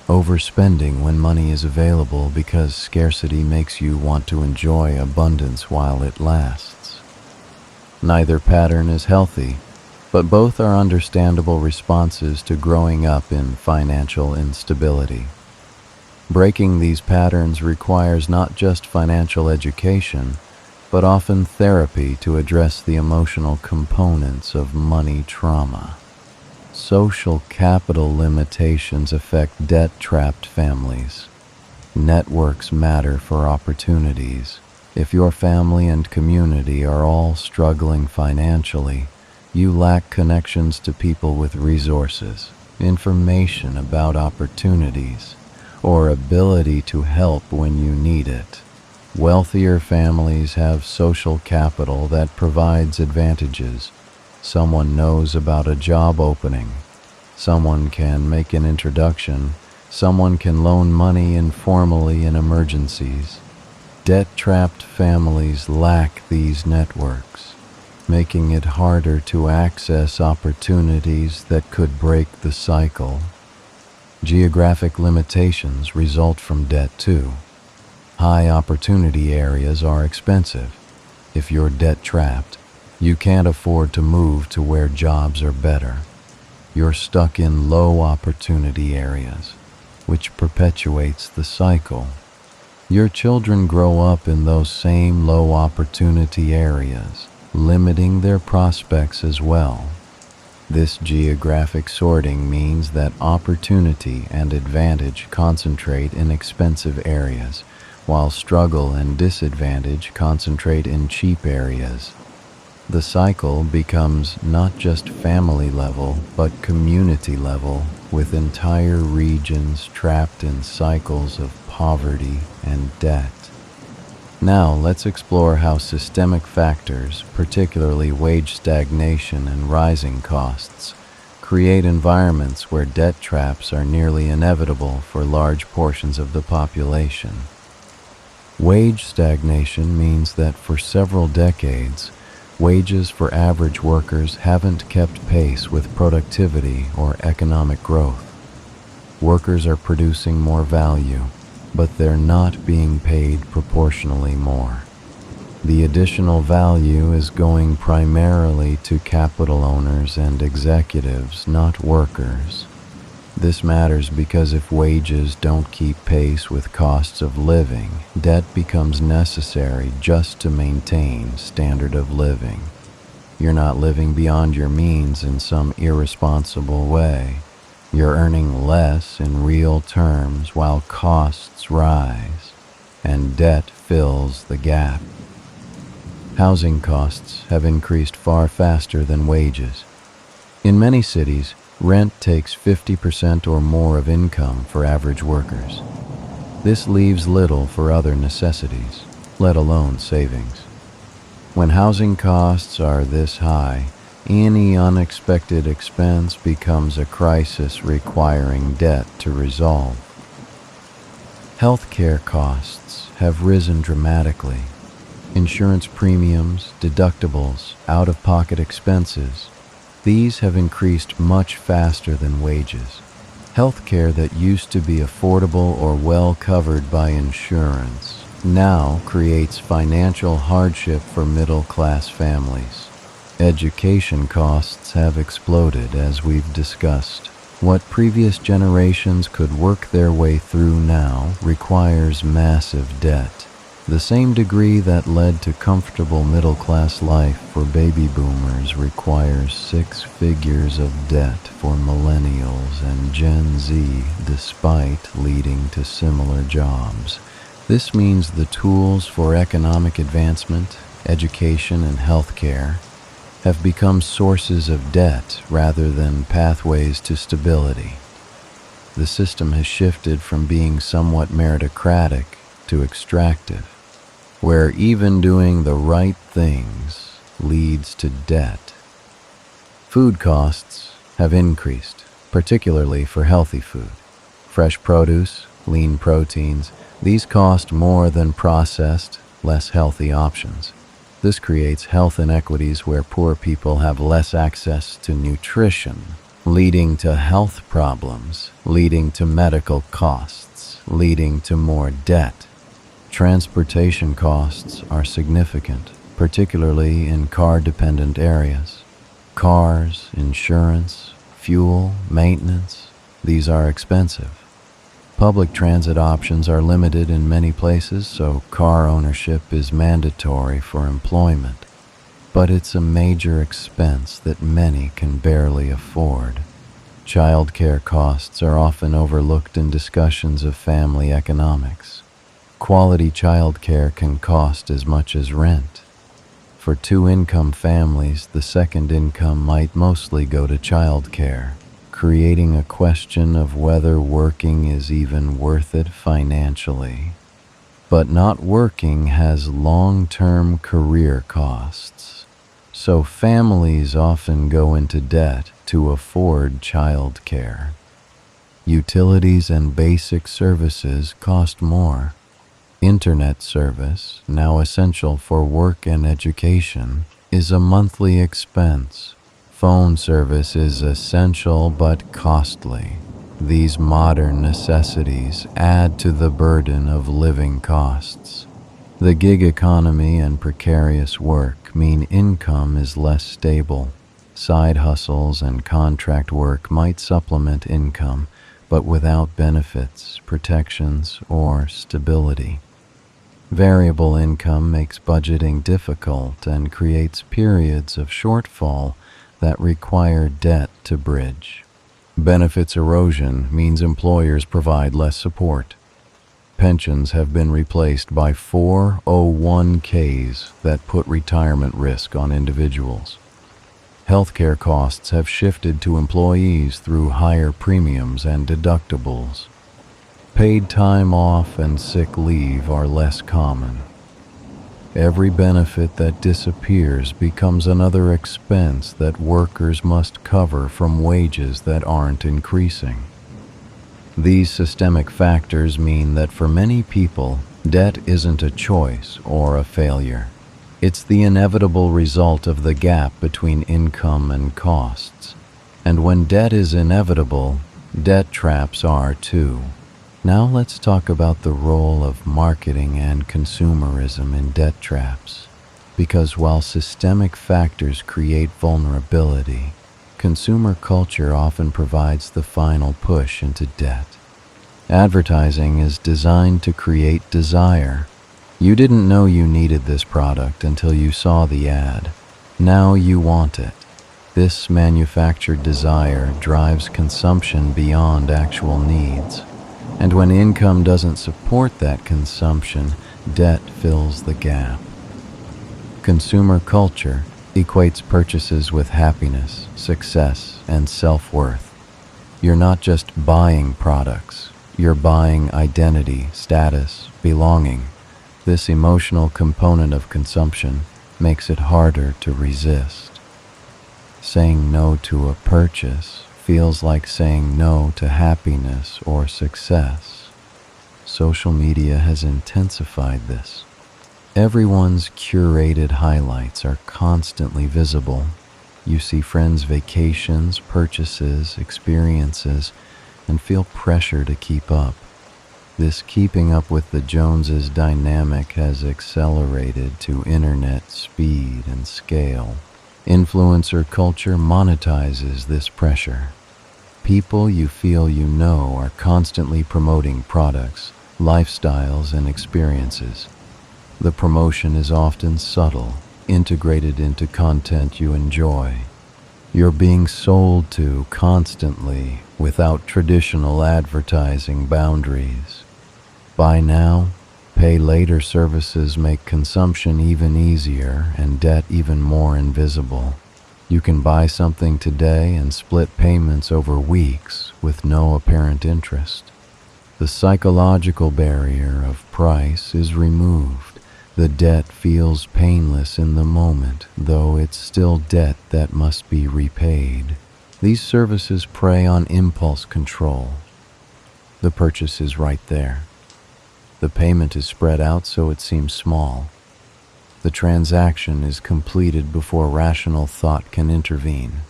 Overspending when money is available because scarcity makes you want to enjoy abundance while it lasts. Neither pattern is healthy, but both are understandable responses to growing up in financial instability. Breaking these patterns requires not just financial education, but often therapy to address the emotional components of money trauma. Social capital limitations affect debt-trapped families. Networks matter for opportunities. If your family and community are all struggling financially, you lack connections to people with resources, information about opportunities, or ability to help when you need it. Wealthier families have social capital that provides advantages. Someone knows about a job opening. Someone can make an introduction. Someone can loan money informally in emergencies. Debt-trapped families lack these networks, making it harder to access opportunities that could break the cycle. Geographic limitations result from debt too. High opportunity areas are expensive. If you're debt-trapped, you can't afford to move to where jobs are better. You're stuck in low opportunity areas, which perpetuates the cycle. Your children grow up in those same low opportunity areas, limiting their prospects as well. This geographic sorting means that opportunity and advantage concentrate in expensive areas, while struggle and disadvantage concentrate in cheap areas. The cycle becomes not just family level, but community level, with entire regions trapped in cycles of poverty and debt. Now let's explore how systemic factors, particularly wage stagnation and rising costs, create environments where debt traps are nearly inevitable for large portions of the population. Wage stagnation means that for several decades, wages for average workers haven't kept pace with productivity or economic growth. Workers are producing more value, but they're not being paid proportionally more. The additional value is going primarily to capital owners and executives, not workers. This matters because if wages don't keep pace with costs of living, debt becomes necessary just to maintain standard of living. You're not living beyond your means in some irresponsible way. You're earning less in real terms while costs rise, and debt fills the gap. Housing costs have increased far faster than wages. In many cities, rent takes 50% or more of income for average workers. This leaves little for other necessities, let alone savings. When housing costs are this high, any unexpected expense becomes a crisis requiring debt to resolve. Healthcare costs have risen dramatically. Insurance premiums, deductibles, out-of-pocket expenses. These have increased much faster than wages. Healthcare that used to be affordable or well covered by insurance now creates financial hardship for middle-class families. Education costs have exploded, as we've discussed. What previous generations could work their way through now requires massive debt. The same degree that led to comfortable middle-class life for baby boomers requires 6 figures of debt for millennials and Gen Z, despite leading to similar jobs. This means the tools for economic advancement, education, and healthcare have become sources of debt rather than pathways to stability. The system has shifted from being somewhat meritocratic to extractive, where even doing the right things leads to debt. Food costs have increased, particularly for healthy food. Fresh produce, lean proteins, these cost more than processed, less healthy options. This creates health inequities where poor people have less access to nutrition, leading to health problems, leading to medical costs, leading to more debt. Transportation costs are significant, particularly in car-dependent areas. Cars, insurance, fuel, maintenance, these are expensive. Public transit options are limited in many places, so car ownership is mandatory for employment. But it's a major expense that many can barely afford. Childcare costs are often overlooked in discussions of family economics. Quality childcare can cost as much as rent. For 2-income families, the second income might mostly go to childcare, creating a question of whether working is even worth it financially. But not working has long-term career costs, so families often go into debt to afford childcare. Utilities and basic services cost more. Internet service, now essential for work and education, is a monthly expense. Phone service is essential but costly. These modern necessities add to the burden of living costs. The gig economy and precarious work mean income is less stable. Side hustles and contract work might supplement income, but without benefits, protections, or stability. Variable income makes budgeting difficult and creates periods of shortfall that require debt to bridge. Benefits erosion means employers provide less support. Pensions have been replaced by 401ks that put retirement risk on individuals. Healthcare costs have shifted to employees through higher premiums and deductibles. Paid time off and sick leave are less common. Every benefit that disappears becomes another expense that workers must cover from wages that aren't increasing. These systemic factors mean that for many people, debt isn't a choice or a failure. It's the inevitable result of the gap between income and costs. And when debt is inevitable, debt traps are too. Now let's talk about the role of marketing and consumerism in debt traps. Because while systemic factors create vulnerability, consumer culture often provides the final push into debt. Advertising is designed to create desire. You didn't know you needed this product until you saw the ad. Now you want it. This manufactured desire drives consumption beyond actual needs. And when income doesn't support that consumption, debt fills the gap. Consumer culture equates purchases with happiness, success, and self-worth. You're not just buying products, you're buying identity, status, belonging. This emotional component of consumption makes it harder to resist. Saying no to a purchase feels like saying no to happiness or success. Social media has intensified this. Everyone's curated highlights are constantly visible. You see friends' vacations, purchases, experiences, and feel pressure to keep up. This keeping up with the Joneses dynamic has accelerated to internet speed and scale. Influencer culture monetizes this pressure. People you feel you know are constantly promoting products, lifestyles, and experiences. The promotion is often subtle, integrated into content you enjoy. You're being sold to constantly without traditional advertising boundaries. Buy now, pay later services make consumption even easier and debt even more invisible. You can buy something today and split payments over weeks with no apparent interest. The psychological barrier of price is removed. The debt feels painless in the moment, though it's still debt that must be repaid. These services prey on impulse control. The purchase is right there. The payment is spread out so it seems small. The transaction is completed before rational thought can intervene.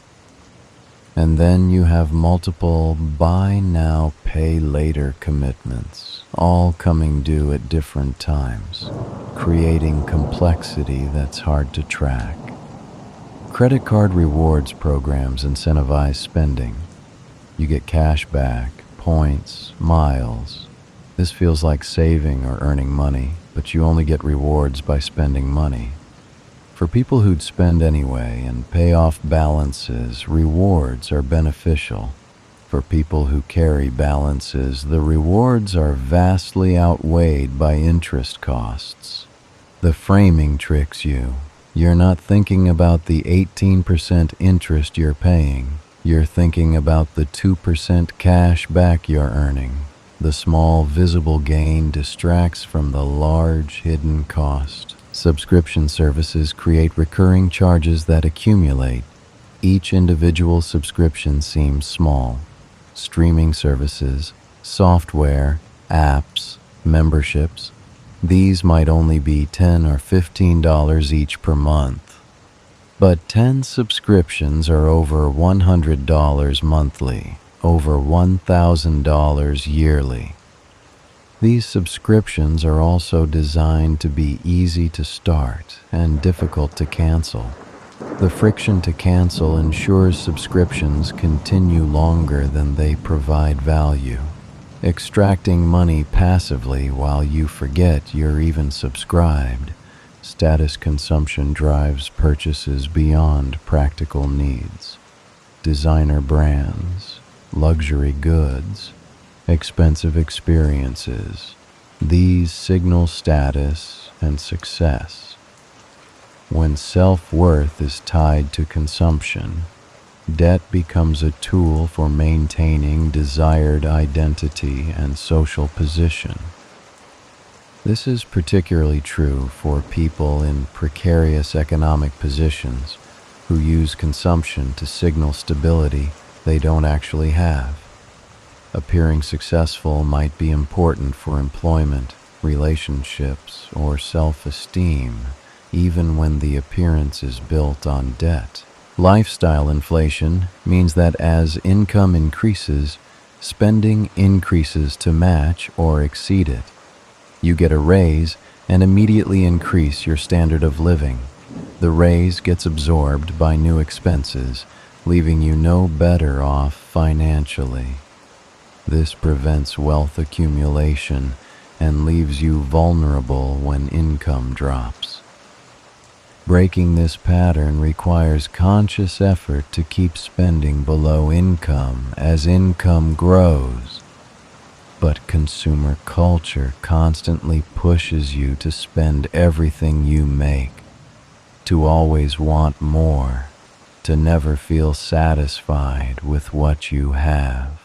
And then you have multiple buy now, pay later commitments, all coming due at different times, creating complexity that's hard to track. Credit card rewards programs incentivize spending. You get cash back, points, miles. This feels like saving or earning money, but you only get rewards by spending money. For people who'd spend anyway and pay off balances, rewards are beneficial. For people who carry balances, the rewards are vastly outweighed by interest costs. The framing tricks you. You're not thinking about the 18% interest you're paying. You're thinking about the 2% cash back you're earning. The small visible gain distracts from the large hidden cost. Subscription services create recurring charges that accumulate. Each individual subscription seems small. Streaming services, software, apps, memberships, these might only be $10 or $15 each per month. But 10 subscriptions are over $100 monthly, over $1,000 yearly. These subscriptions are also designed to be easy to start and difficult to cancel. The friction to cancel ensures subscriptions continue longer than they provide value, extracting money passively while you forget you're even subscribed. Status consumption drives purchases beyond practical needs. Designer brands, luxury goods, expensive experiences. These signal status and success. When self-worth is tied to consumption, debt becomes a tool for maintaining desired identity and social position. This is particularly true for people in precarious economic positions who use consumption to signal stability they don't actually have. Appearing successful might be important for employment, relationships, or self-esteem, even when the appearance is built on debt. Lifestyle inflation means that as income increases, spending increases to match or exceed it. You get a raise and immediately increase your standard of living. The raise gets absorbed by new expenses, leaving you no better off financially. This prevents wealth accumulation and leaves you vulnerable when income drops. Breaking this pattern requires conscious effort to keep spending below income as income grows. But consumer culture constantly pushes you to spend everything you make, to always want more, to never feel satisfied with what you have.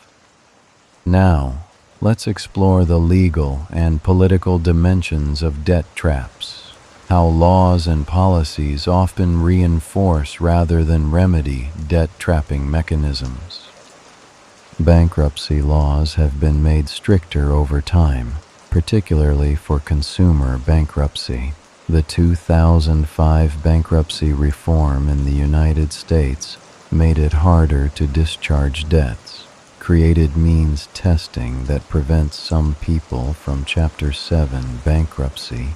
Now, let's explore the legal and political dimensions of debt traps, how laws and policies often reinforce rather than remedy debt-trapping mechanisms. Bankruptcy laws have been made stricter over time, particularly for consumer bankruptcy. The 2005 bankruptcy reform in the United States made it harder to discharge debts, created means testing that prevents some people from Chapter 7 bankruptcy,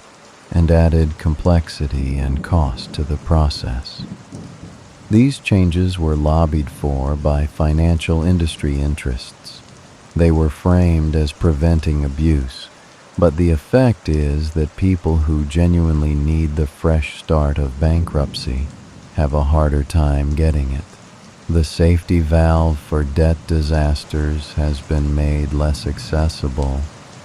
and added complexity and cost to the process. These changes were lobbied for by financial industry interests. They were framed as preventing abuse, but the effect is that people who genuinely need the fresh start of bankruptcy have a harder time getting it. The safety valve for debt disasters has been made less accessible.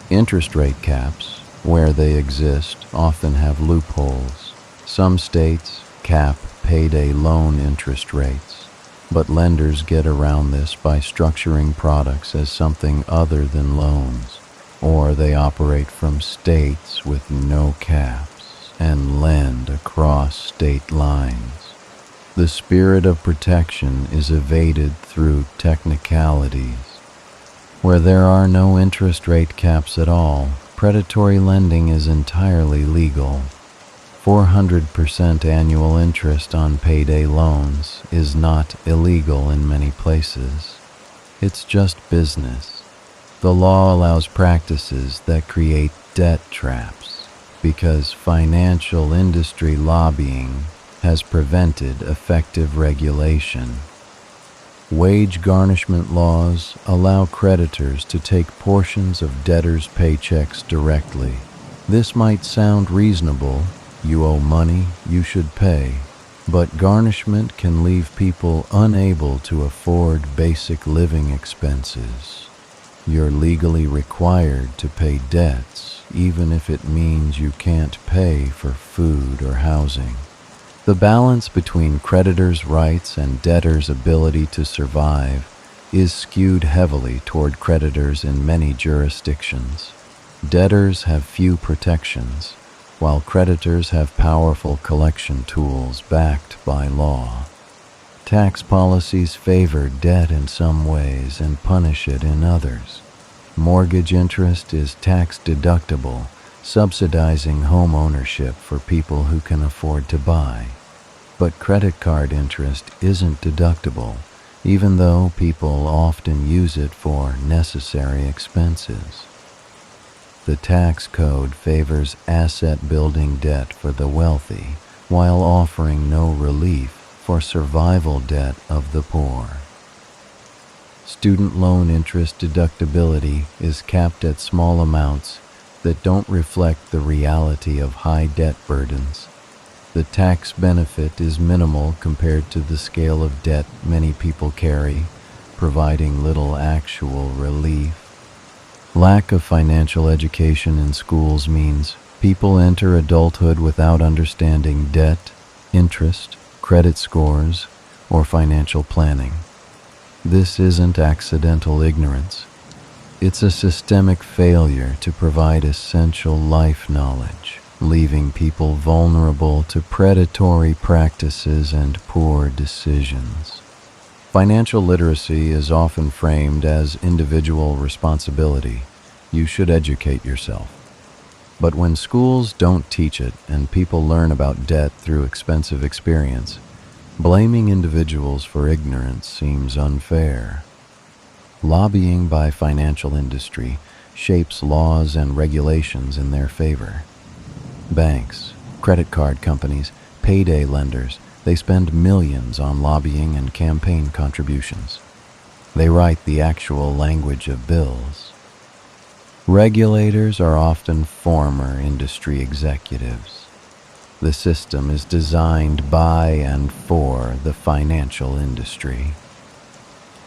Interest rate caps, where they exist, often have loopholes. Some states cap payday loan interest rates, but lenders get around this by structuring products as something other than loans, or they operate from states with no caps and lend across state lines. The spirit of protection is evaded through technicalities. Where there are no interest rate caps at all, predatory lending is entirely legal. 400% annual interest on payday loans is not illegal in many places. It's just business. The law allows practices that create debt traps because financial industry lobbying has prevented effective regulation. Wage garnishment laws allow creditors to take portions of debtors' paychecks directly. This might sound reasonable. You owe money, you should pay. But garnishment can leave people unable to afford basic living expenses. You're legally required to pay debts, even if it means you can't pay for food or housing. The balance between creditors' rights and debtors' ability to survive is skewed heavily toward creditors in many jurisdictions. Debtors have few protections, while creditors have powerful collection tools backed by law. Tax policies favor debt in some ways and punish it in others. Mortgage interest is tax deductible, subsidizing home ownership for people who can afford to buy. But credit card interest isn't deductible, even though people often use it for necessary expenses. The tax code favors asset-building debt for the wealthy, while offering no relief for survival debt of the poor. Student loan interest deductibility is capped at small amounts that don't reflect the reality of high debt burdens. The tax benefit is minimal compared to the scale of debt many people carry, providing little actual relief. Lack of financial education in schools means people enter adulthood without understanding debt, interest, credit scores, or financial planning. This isn't accidental ignorance. It's a systemic failure to provide essential life knowledge, leaving people vulnerable to predatory practices and poor decisions. Financial literacy is often framed as individual responsibility. You should educate yourself. But when schools don't teach it and people learn about debt through expensive experience, blaming individuals for ignorance seems unfair. Lobbying by financial industry shapes laws and regulations in their favor. Banks, credit card companies, payday lenders, they spend millions on lobbying and campaign contributions. They write the actual language of bills. Regulators are often former industry executives. The system is designed by and for the financial industry.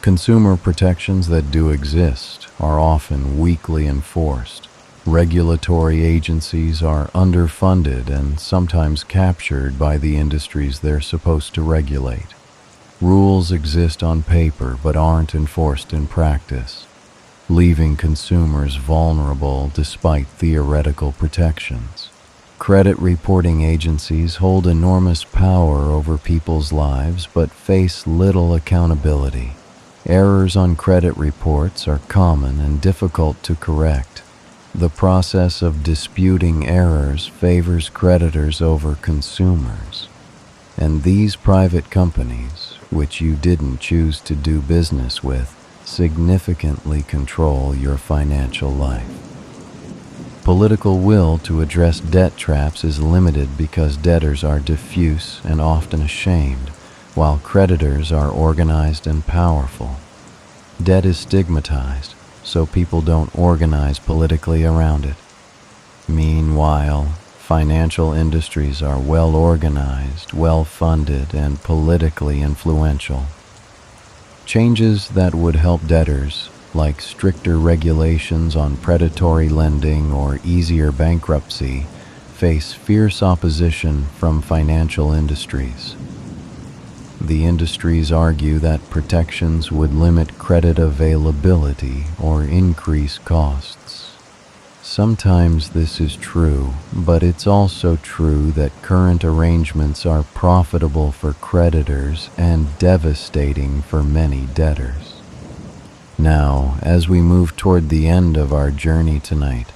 Consumer protections that do exist are often weakly enforced. Regulatory agencies are underfunded and sometimes captured by the industries they're supposed to regulate. Rules exist on paper but aren't enforced in practice, leaving consumers vulnerable despite theoretical protections. Credit reporting agencies hold enormous power over people's lives but face little accountability. Errors on credit reports are common and difficult to correct. The process of disputing errors favors creditors over consumers, and these private companies, which you didn't choose to do business with, significantly control your financial life. Political will to address debt traps is limited because debtors are diffuse and often ashamed, while creditors are organized and powerful. Debt is stigmatized, so people don't organize politically around it. Meanwhile, financial industries are well organized, well funded, and politically influential. Changes that would help debtors, like stricter regulations on predatory lending or easier bankruptcy, face fierce opposition from financial industries. The industries argue that protections would limit credit availability or increase costs. Sometimes this is true, but it's also true that current arrangements are profitable for creditors and devastating for many debtors. Now, as we move toward the end of our journey tonight,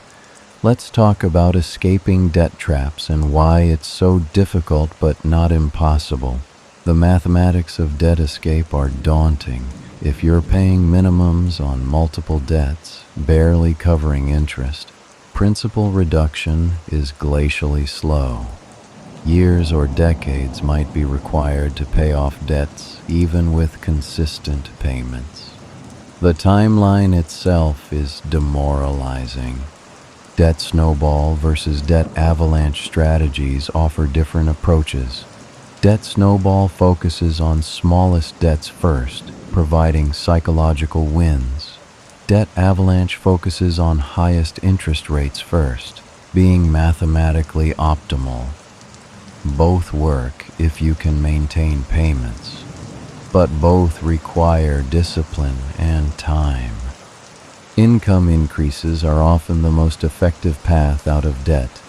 let's talk about escaping debt traps and why it's so difficult but not impossible. The mathematics of debt escape are daunting. If you're paying minimums on multiple debts, barely covering interest, principal reduction is glacially slow. Years or decades might be required to pay off debts, even with consistent payments. The timeline itself is demoralizing. Debt snowball versus debt avalanche strategies offer different approaches. Debt snowball focuses on smallest debts first, providing psychological wins. Debt avalanche focuses on highest interest rates first, being mathematically optimal. Both work if you can maintain payments, but both require discipline and time. Income increases are often the most effective path out of debt,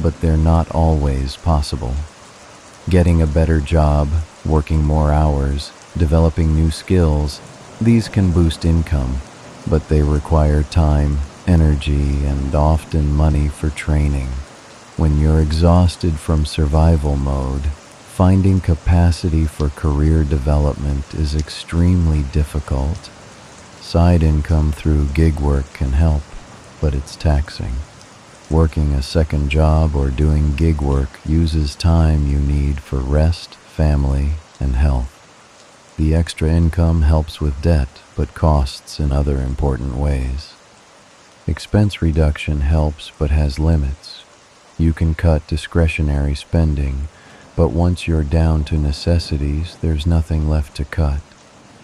but they're not always possible. Getting a better job, working more hours, developing new skills, these can boost income, but they require time, energy, and often money for training. When you're exhausted from survival mode, finding capacity for career development is extremely difficult. Side income through gig work can help, but it's taxing. Working a second job or doing gig work uses time you need for rest, family, and health. The extra income helps with debt, but costs in other important ways. Expense reduction helps but has limits. You can cut discretionary spending, but once you're down to necessities, there's nothing left to cut.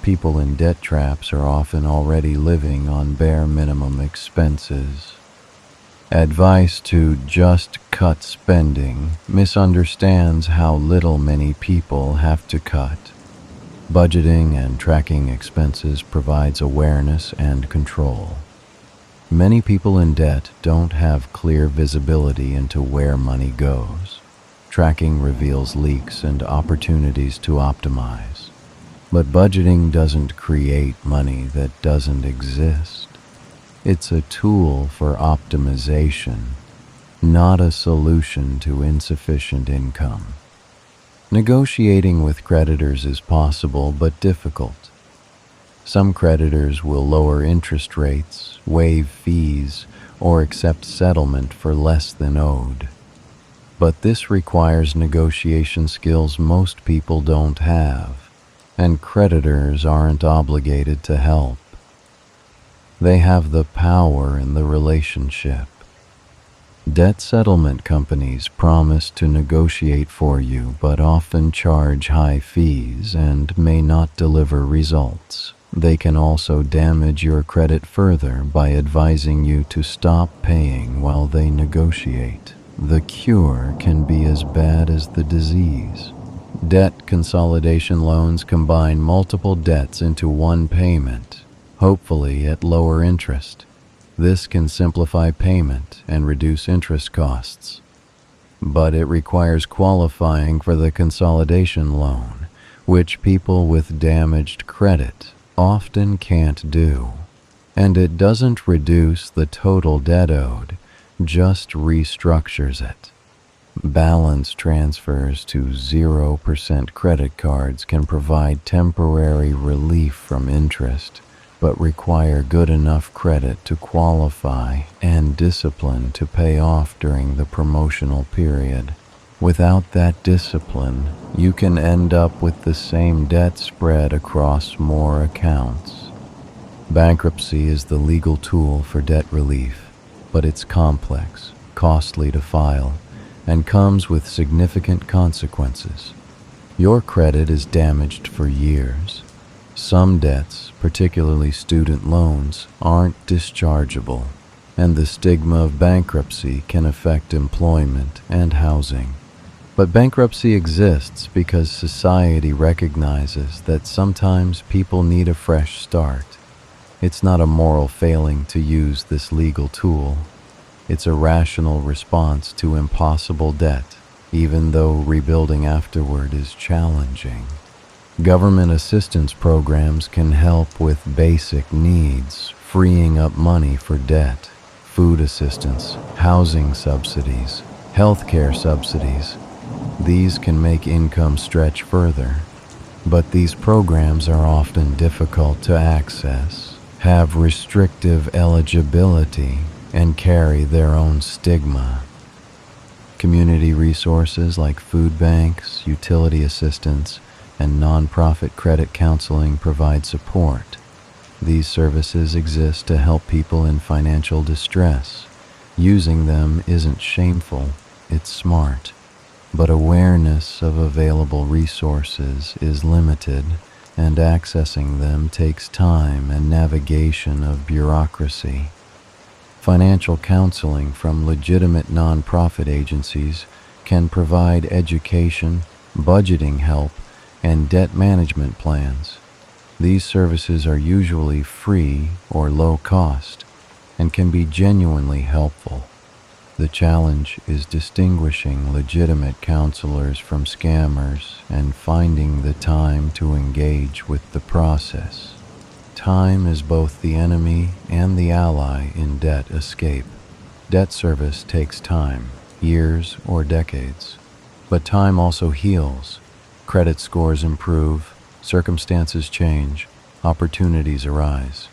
People in debt traps are often already living on bare minimum expenses. Advice to just cut spending misunderstands how little many people have to cut. Budgeting and tracking expenses provides awareness and control. Many people in debt don't have clear visibility into where money goes. Tracking reveals leaks and opportunities to optimize. But budgeting doesn't create money that doesn't exist. It's a tool for optimization, not a solution to insufficient income. Negotiating with creditors is possible but difficult. Some creditors will lower interest rates, waive fees, or accept settlement for less than owed. But this requires negotiation skills most people don't have, and creditors aren't obligated to help. They have the power in the relationship. Debt settlement companies promise to negotiate for you, but often charge high fees and may not deliver results. They can also damage your credit further by advising you to stop paying while they negotiate. The cure can be as bad as the disease. Debt consolidation loans combine multiple debts into one payment, hopefully at lower interest. This can simplify payment and reduce interest costs. But it requires qualifying for the consolidation loan, which people with damaged credit often can't do. And it doesn't reduce the total debt owed, just restructures it. Balance transfers to 0% credit cards can provide temporary relief from interest, but require good enough credit to qualify and discipline to pay off during the promotional period. Without that discipline, you can end up with the same debt spread across more accounts. Bankruptcy is the legal tool for debt relief, but it's complex, costly to file, and comes with significant consequences. Your credit is damaged for years. Some debts, particularly student loans, aren't dischargeable, and the stigma of bankruptcy can affect employment and housing. But bankruptcy exists because society recognizes that sometimes people need a fresh start. It's not a moral failing to use this legal tool. It's a rational response to impossible debt, even though rebuilding afterward is challenging. Government assistance programs can help with basic needs, freeing up money for debt, food assistance, housing subsidies, healthcare subsidies. These can make income stretch further, but these programs are often difficult to access, have restrictive eligibility, and carry their own stigma. Community resources like food banks, utility assistance, and nonprofit credit counseling provide support. These services exist to help people in financial distress. Using them isn't shameful, it's smart. But awareness of available resources is limited, and accessing them takes time and navigation of bureaucracy. Financial counseling from legitimate nonprofit agencies can provide education, budgeting help, and debt management plans. These services are usually free or low cost and can be genuinely helpful. The challenge is distinguishing legitimate counselors from scammers and finding the time to engage with the process. Time is both the enemy and the ally in debt escape. Debt service takes time, years or decades. But time also heals. Credit scores improve, circumstances change, opportunities arise.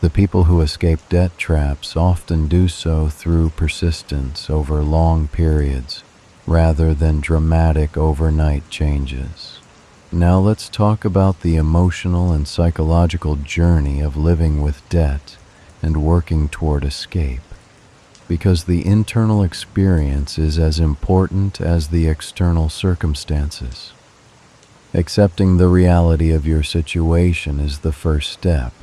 The people who escape debt traps often do so through persistence over long periods, rather than dramatic overnight changes. Now let's talk about the emotional and psychological journey of living with debt and working toward escape, because the internal experience is as important as the external circumstances. Accepting the reality of your situation is the first step.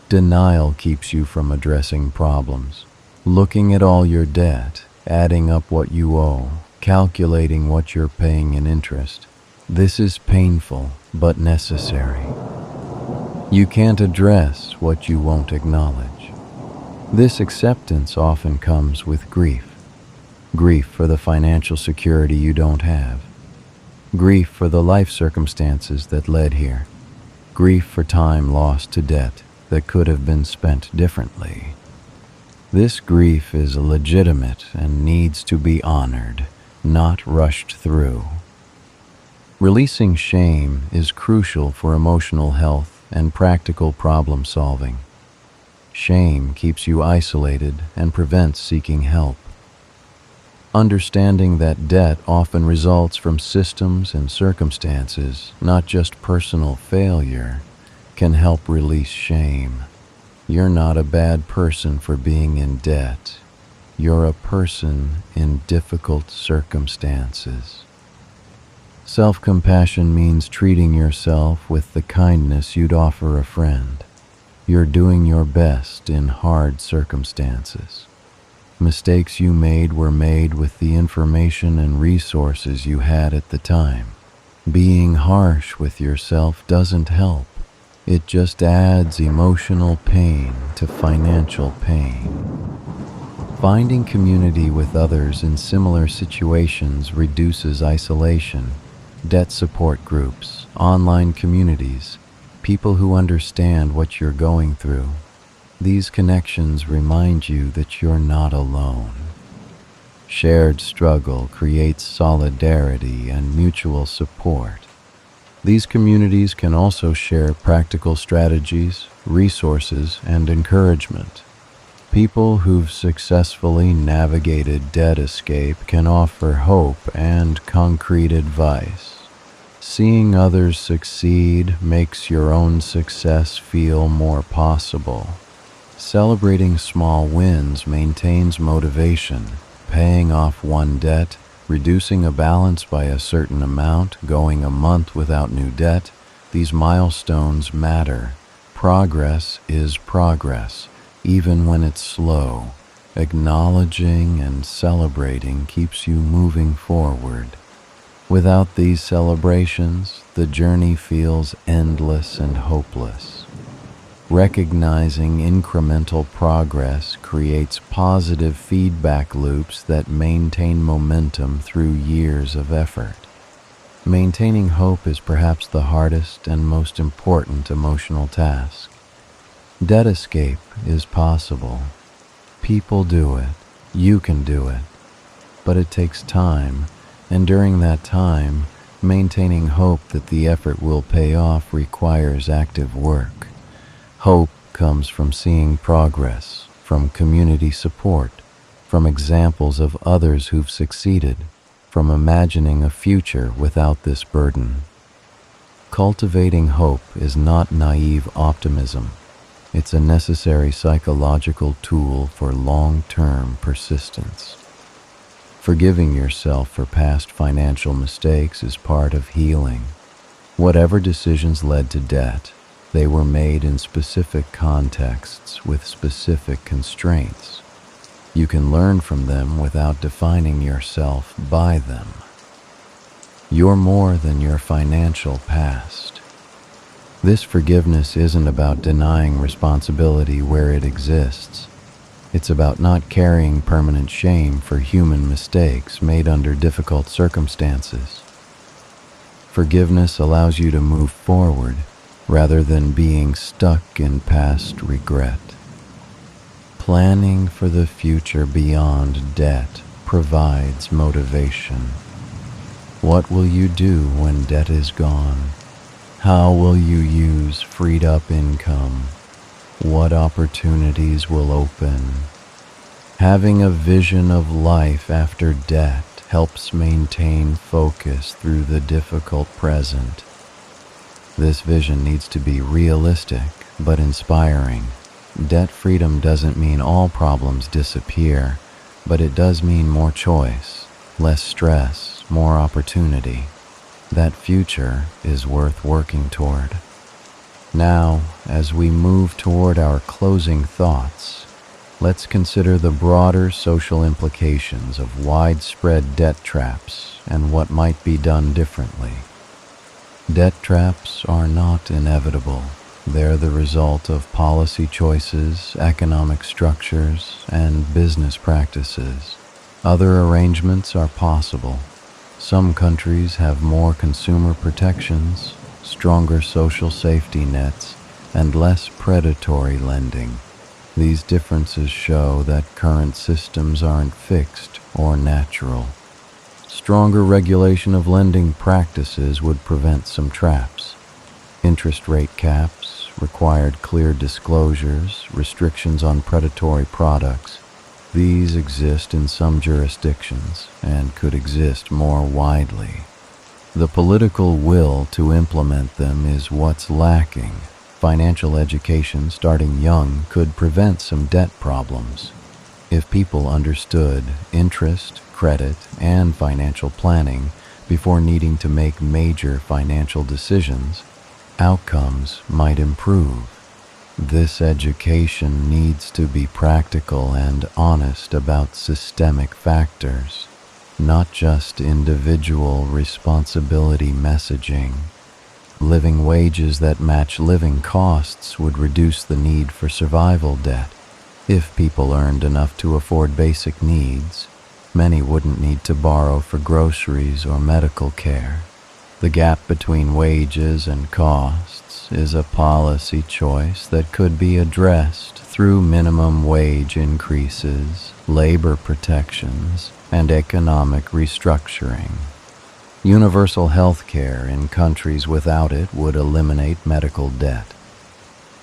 Denial keeps you from addressing problems. Looking at all your debt, adding up what you owe, calculating what you're paying in interest. This is painful, but necessary. You can't address what you won't acknowledge. This acceptance often comes with grief. Grief for the financial security you don't have. Grief for the life circumstances that led here. Grief for time lost to debt that could have been spent differently. This grief is legitimate and needs to be honored, not rushed through. Releasing shame is crucial for emotional health and practical problem solving. Shame keeps you isolated and prevents seeking help. Understanding that debt often results from systems and circumstances, not just personal failure, can help release shame. You're not a bad person for being in debt. You're a person in difficult circumstances. Self-compassion means treating yourself with the kindness you'd offer a friend. You're doing your best in hard circumstances. Mistakes you made were made with the information and resources you had at the time. Being harsh with yourself doesn't help. It just adds emotional pain to financial pain. Finding community with others in similar situations reduces isolation. Debt support groups, online communities, people who understand what you're going through. These connections remind you that you're not alone. Shared struggle creates solidarity and mutual support. These communities can also share practical strategies, resources, and encouragement. People who've successfully navigated debt escape can offer hope and concrete advice. Seeing others succeed makes your own success feel more possible. Celebrating small wins maintains motivation. Paying off one debt, reducing a balance by a certain amount, going a month without new debt, these milestones matter. Progress is progress, even when it's slow. Acknowledging and celebrating keeps you moving forward. Without these celebrations, the journey feels endless and hopeless. Recognizing incremental progress creates positive feedback loops that maintain momentum through years of effort. Maintaining hope is perhaps the hardest and most important emotional task. Debt escape is possible. People do it. You can do it. But it takes time, and during that time, maintaining hope that the effort will pay off requires active work. Hope comes from seeing progress, from community support, from examples of others who've succeeded, from imagining a future without this burden. Cultivating hope is not naive optimism. It's a necessary psychological tool for long-term persistence. Forgiving yourself for past financial mistakes is part of healing. Whatever decisions led to debt, they were made in specific contexts with specific constraints. You can learn from them without defining yourself by them. You're more than your financial past. This forgiveness isn't about denying responsibility where it exists. It's about not carrying permanent shame for human mistakes made under difficult circumstances. Forgiveness allows you to move forward rather than being stuck in past regret. Planning for the future beyond debt provides motivation. What will you do when debt is gone? How will you use freed up income? What opportunities will open? Having a vision of life after debt helps maintain focus through the difficult present. This vision needs to be realistic but inspiring. Debt freedom doesn't mean all problems disappear, but it does mean more choice, less stress, more opportunity. That future is worth working toward. Now, as we move toward our closing thoughts, let's consider the broader social implications of widespread debt traps and what might be done differently. Debt traps are not inevitable. They're the result of policy choices, economic structures, and business practices. Other arrangements are possible. Some countries have more consumer protections, stronger social safety nets, and less predatory lending. These differences show that current systems aren't fixed or natural. Stronger regulation of lending practices would prevent some traps. Interest rate caps, required clear disclosures, restrictions on predatory products. These exist in some jurisdictions and could exist more widely. The political will to implement them is what's lacking. Financial education starting young could prevent some debt problems. If people understood interest, credit, and financial planning before needing to make major financial decisions, outcomes might improve. This education needs to be practical and honest about systemic factors, not just individual responsibility messaging. Living wages that match living costs would reduce the need for survival debt. If people earned enough to afford basic needs, many wouldn't need to borrow for groceries or medical care. The gap between wages and costs, is a policy choice that could be addressed through minimum wage increases, labor protections, and economic restructuring. Universal health care in countries without it would eliminate medical debt.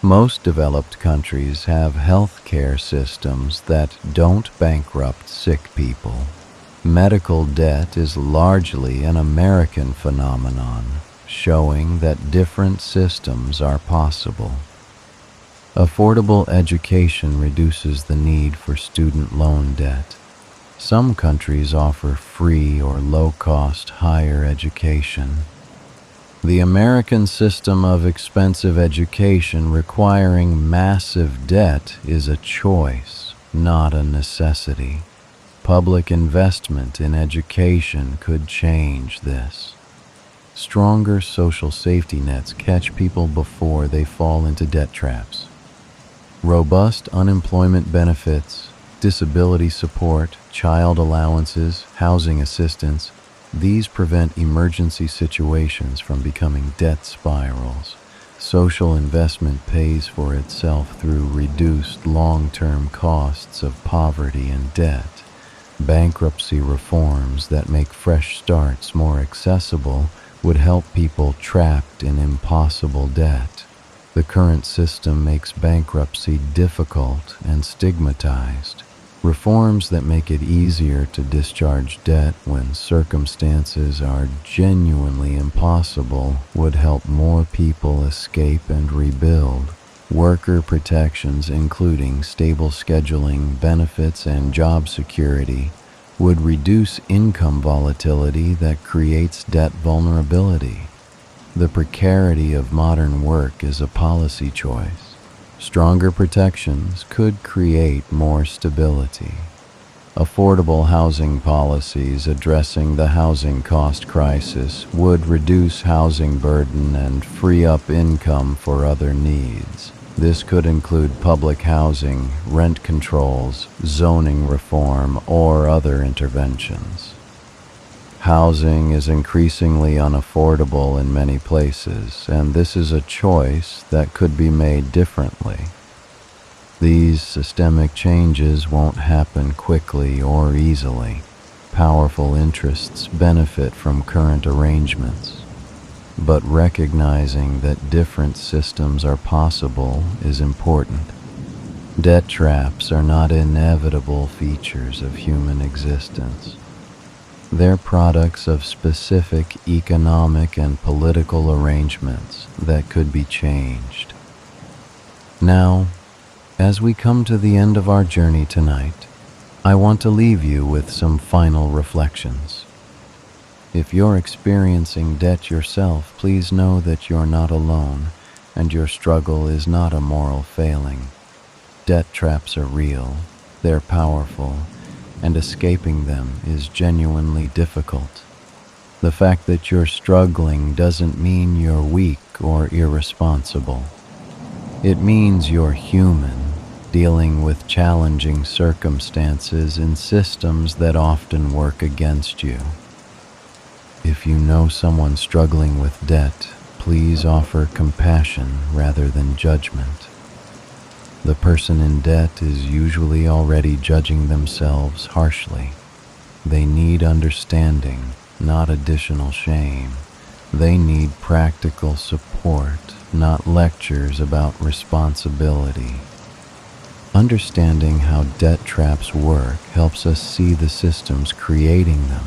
Most developed countries have health care systems that don't bankrupt sick people. Medical debt is largely an American phenomenon, showing that different systems are possible. Affordable education reduces the need for student loan debt. Some countries offer free or low-cost higher education. The American system of expensive education requiring massive debt is a choice, not a necessity. Public investment in education could change this. Stronger social safety nets catch people before they fall into debt traps. Robust unemployment benefits, disability support, child allowances, housing assistance, these prevent emergency situations from becoming debt spirals. Social investment pays for itself through reduced long-term costs of poverty and debt. Bankruptcy reforms that make fresh starts more accessible would help people trapped in impossible debt. The current system makes bankruptcy difficult and stigmatized. Reforms that make it easier to discharge debt when circumstances are genuinely impossible would help more people escape and rebuild. Worker protections, including stable scheduling, benefits, and job security, would reduce income volatility that creates debt vulnerability. The precarity of modern work is a policy choice. Stronger protections could create more stability. Affordable housing policies addressing the housing cost crisis would reduce housing burden and free up income for other needs. This could include public housing, rent controls, zoning reform, or other interventions. Housing is increasingly unaffordable in many places, and this is a choice that could be made differently. These systemic changes won't happen quickly or easily. Powerful interests benefit from current arrangements, but recognizing that different systems are possible is important. Debt traps are not inevitable features of human existence. They're products of specific economic and political arrangements that could be changed. Now, as we come to the end of our journey tonight, I want to leave you with some final reflections. If you're experiencing debt yourself, please know that you're not alone, and your struggle is not a moral failing. Debt traps are real, they're powerful, and escaping them is genuinely difficult. The fact that you're struggling doesn't mean you're weak or irresponsible. It means you're human, dealing with challenging circumstances in systems that often work against you. If you know someone struggling with debt, please offer compassion rather than judgment. The person in debt is usually already judging themselves harshly. They need understanding, not additional shame. They need practical support, not lectures about responsibility. Understanding how debt traps work helps us see the systems creating them.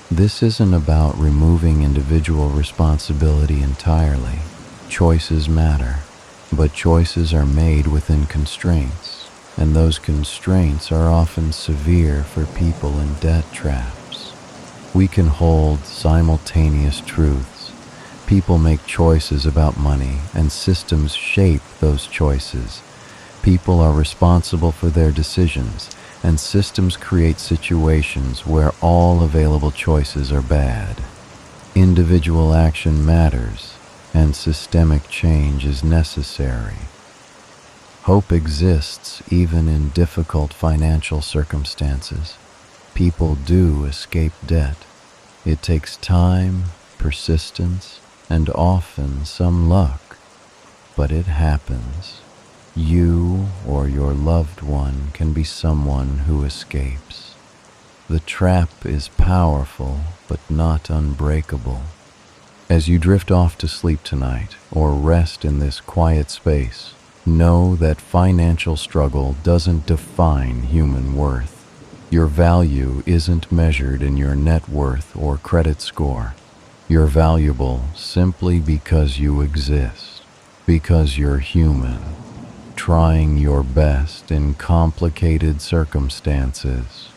This isn't about removing individual responsibility entirely. Choices matter, but choices are made within constraints, and those constraints are often severe for people in debt traps. We can hold simultaneous truths. People make choices about money, and systems shape those choices. People are responsible for their decisions, and systems create situations where all available choices are bad. Individual action matters, and systemic change is necessary. Hope exists even in difficult financial circumstances. People do escape debt. It takes time, persistence, and often some luck. but it happens. You or your loved one can be someone who escapes. The trap is powerful, but not unbreakable. As you drift off to sleep tonight or rest in this quiet space, know that financial struggle doesn't define human worth. Your value isn't measured in your net worth or credit score. You're valuable simply because you exist, because you're human, trying your best in complicated circumstances.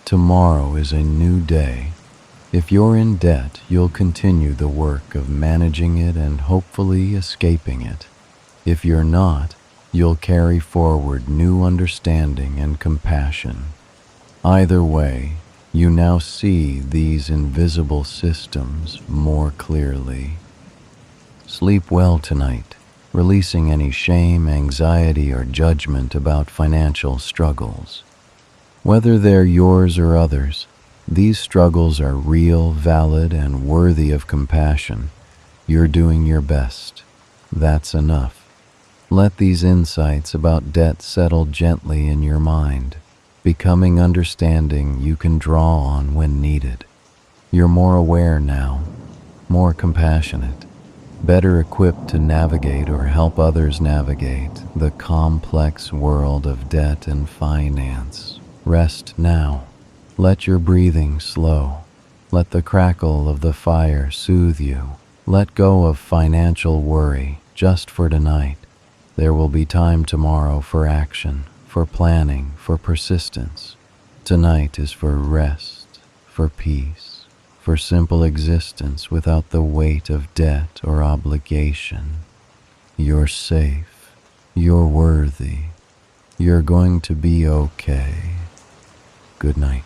Tomorrow is a new day. If you're in debt, you'll continue the work of managing it and hopefully escaping it. If you're not, you'll carry forward new understanding and compassion. Either way, you now see these invisible systems more clearly. Sleep well tonight, releasing any shame, anxiety, or judgment about financial struggles. Whether they're yours or others, these struggles are real, valid, and worthy of compassion. You're doing your best. That's enough. Let these insights about debt settle gently in your mind, becoming understanding you can draw on when needed. You're more aware now, more compassionate, better equipped to navigate or help others navigate the complex world of debt and finance. Rest now. Let your breathing slow. Let the crackle of the fire soothe you. Let go of financial worry just for tonight. There will be time tomorrow for action, for planning, for persistence. Tonight is for rest, for peace, for simple existence without the weight of debt or obligation. You're safe. You're worthy. You're going to be okay. Good night.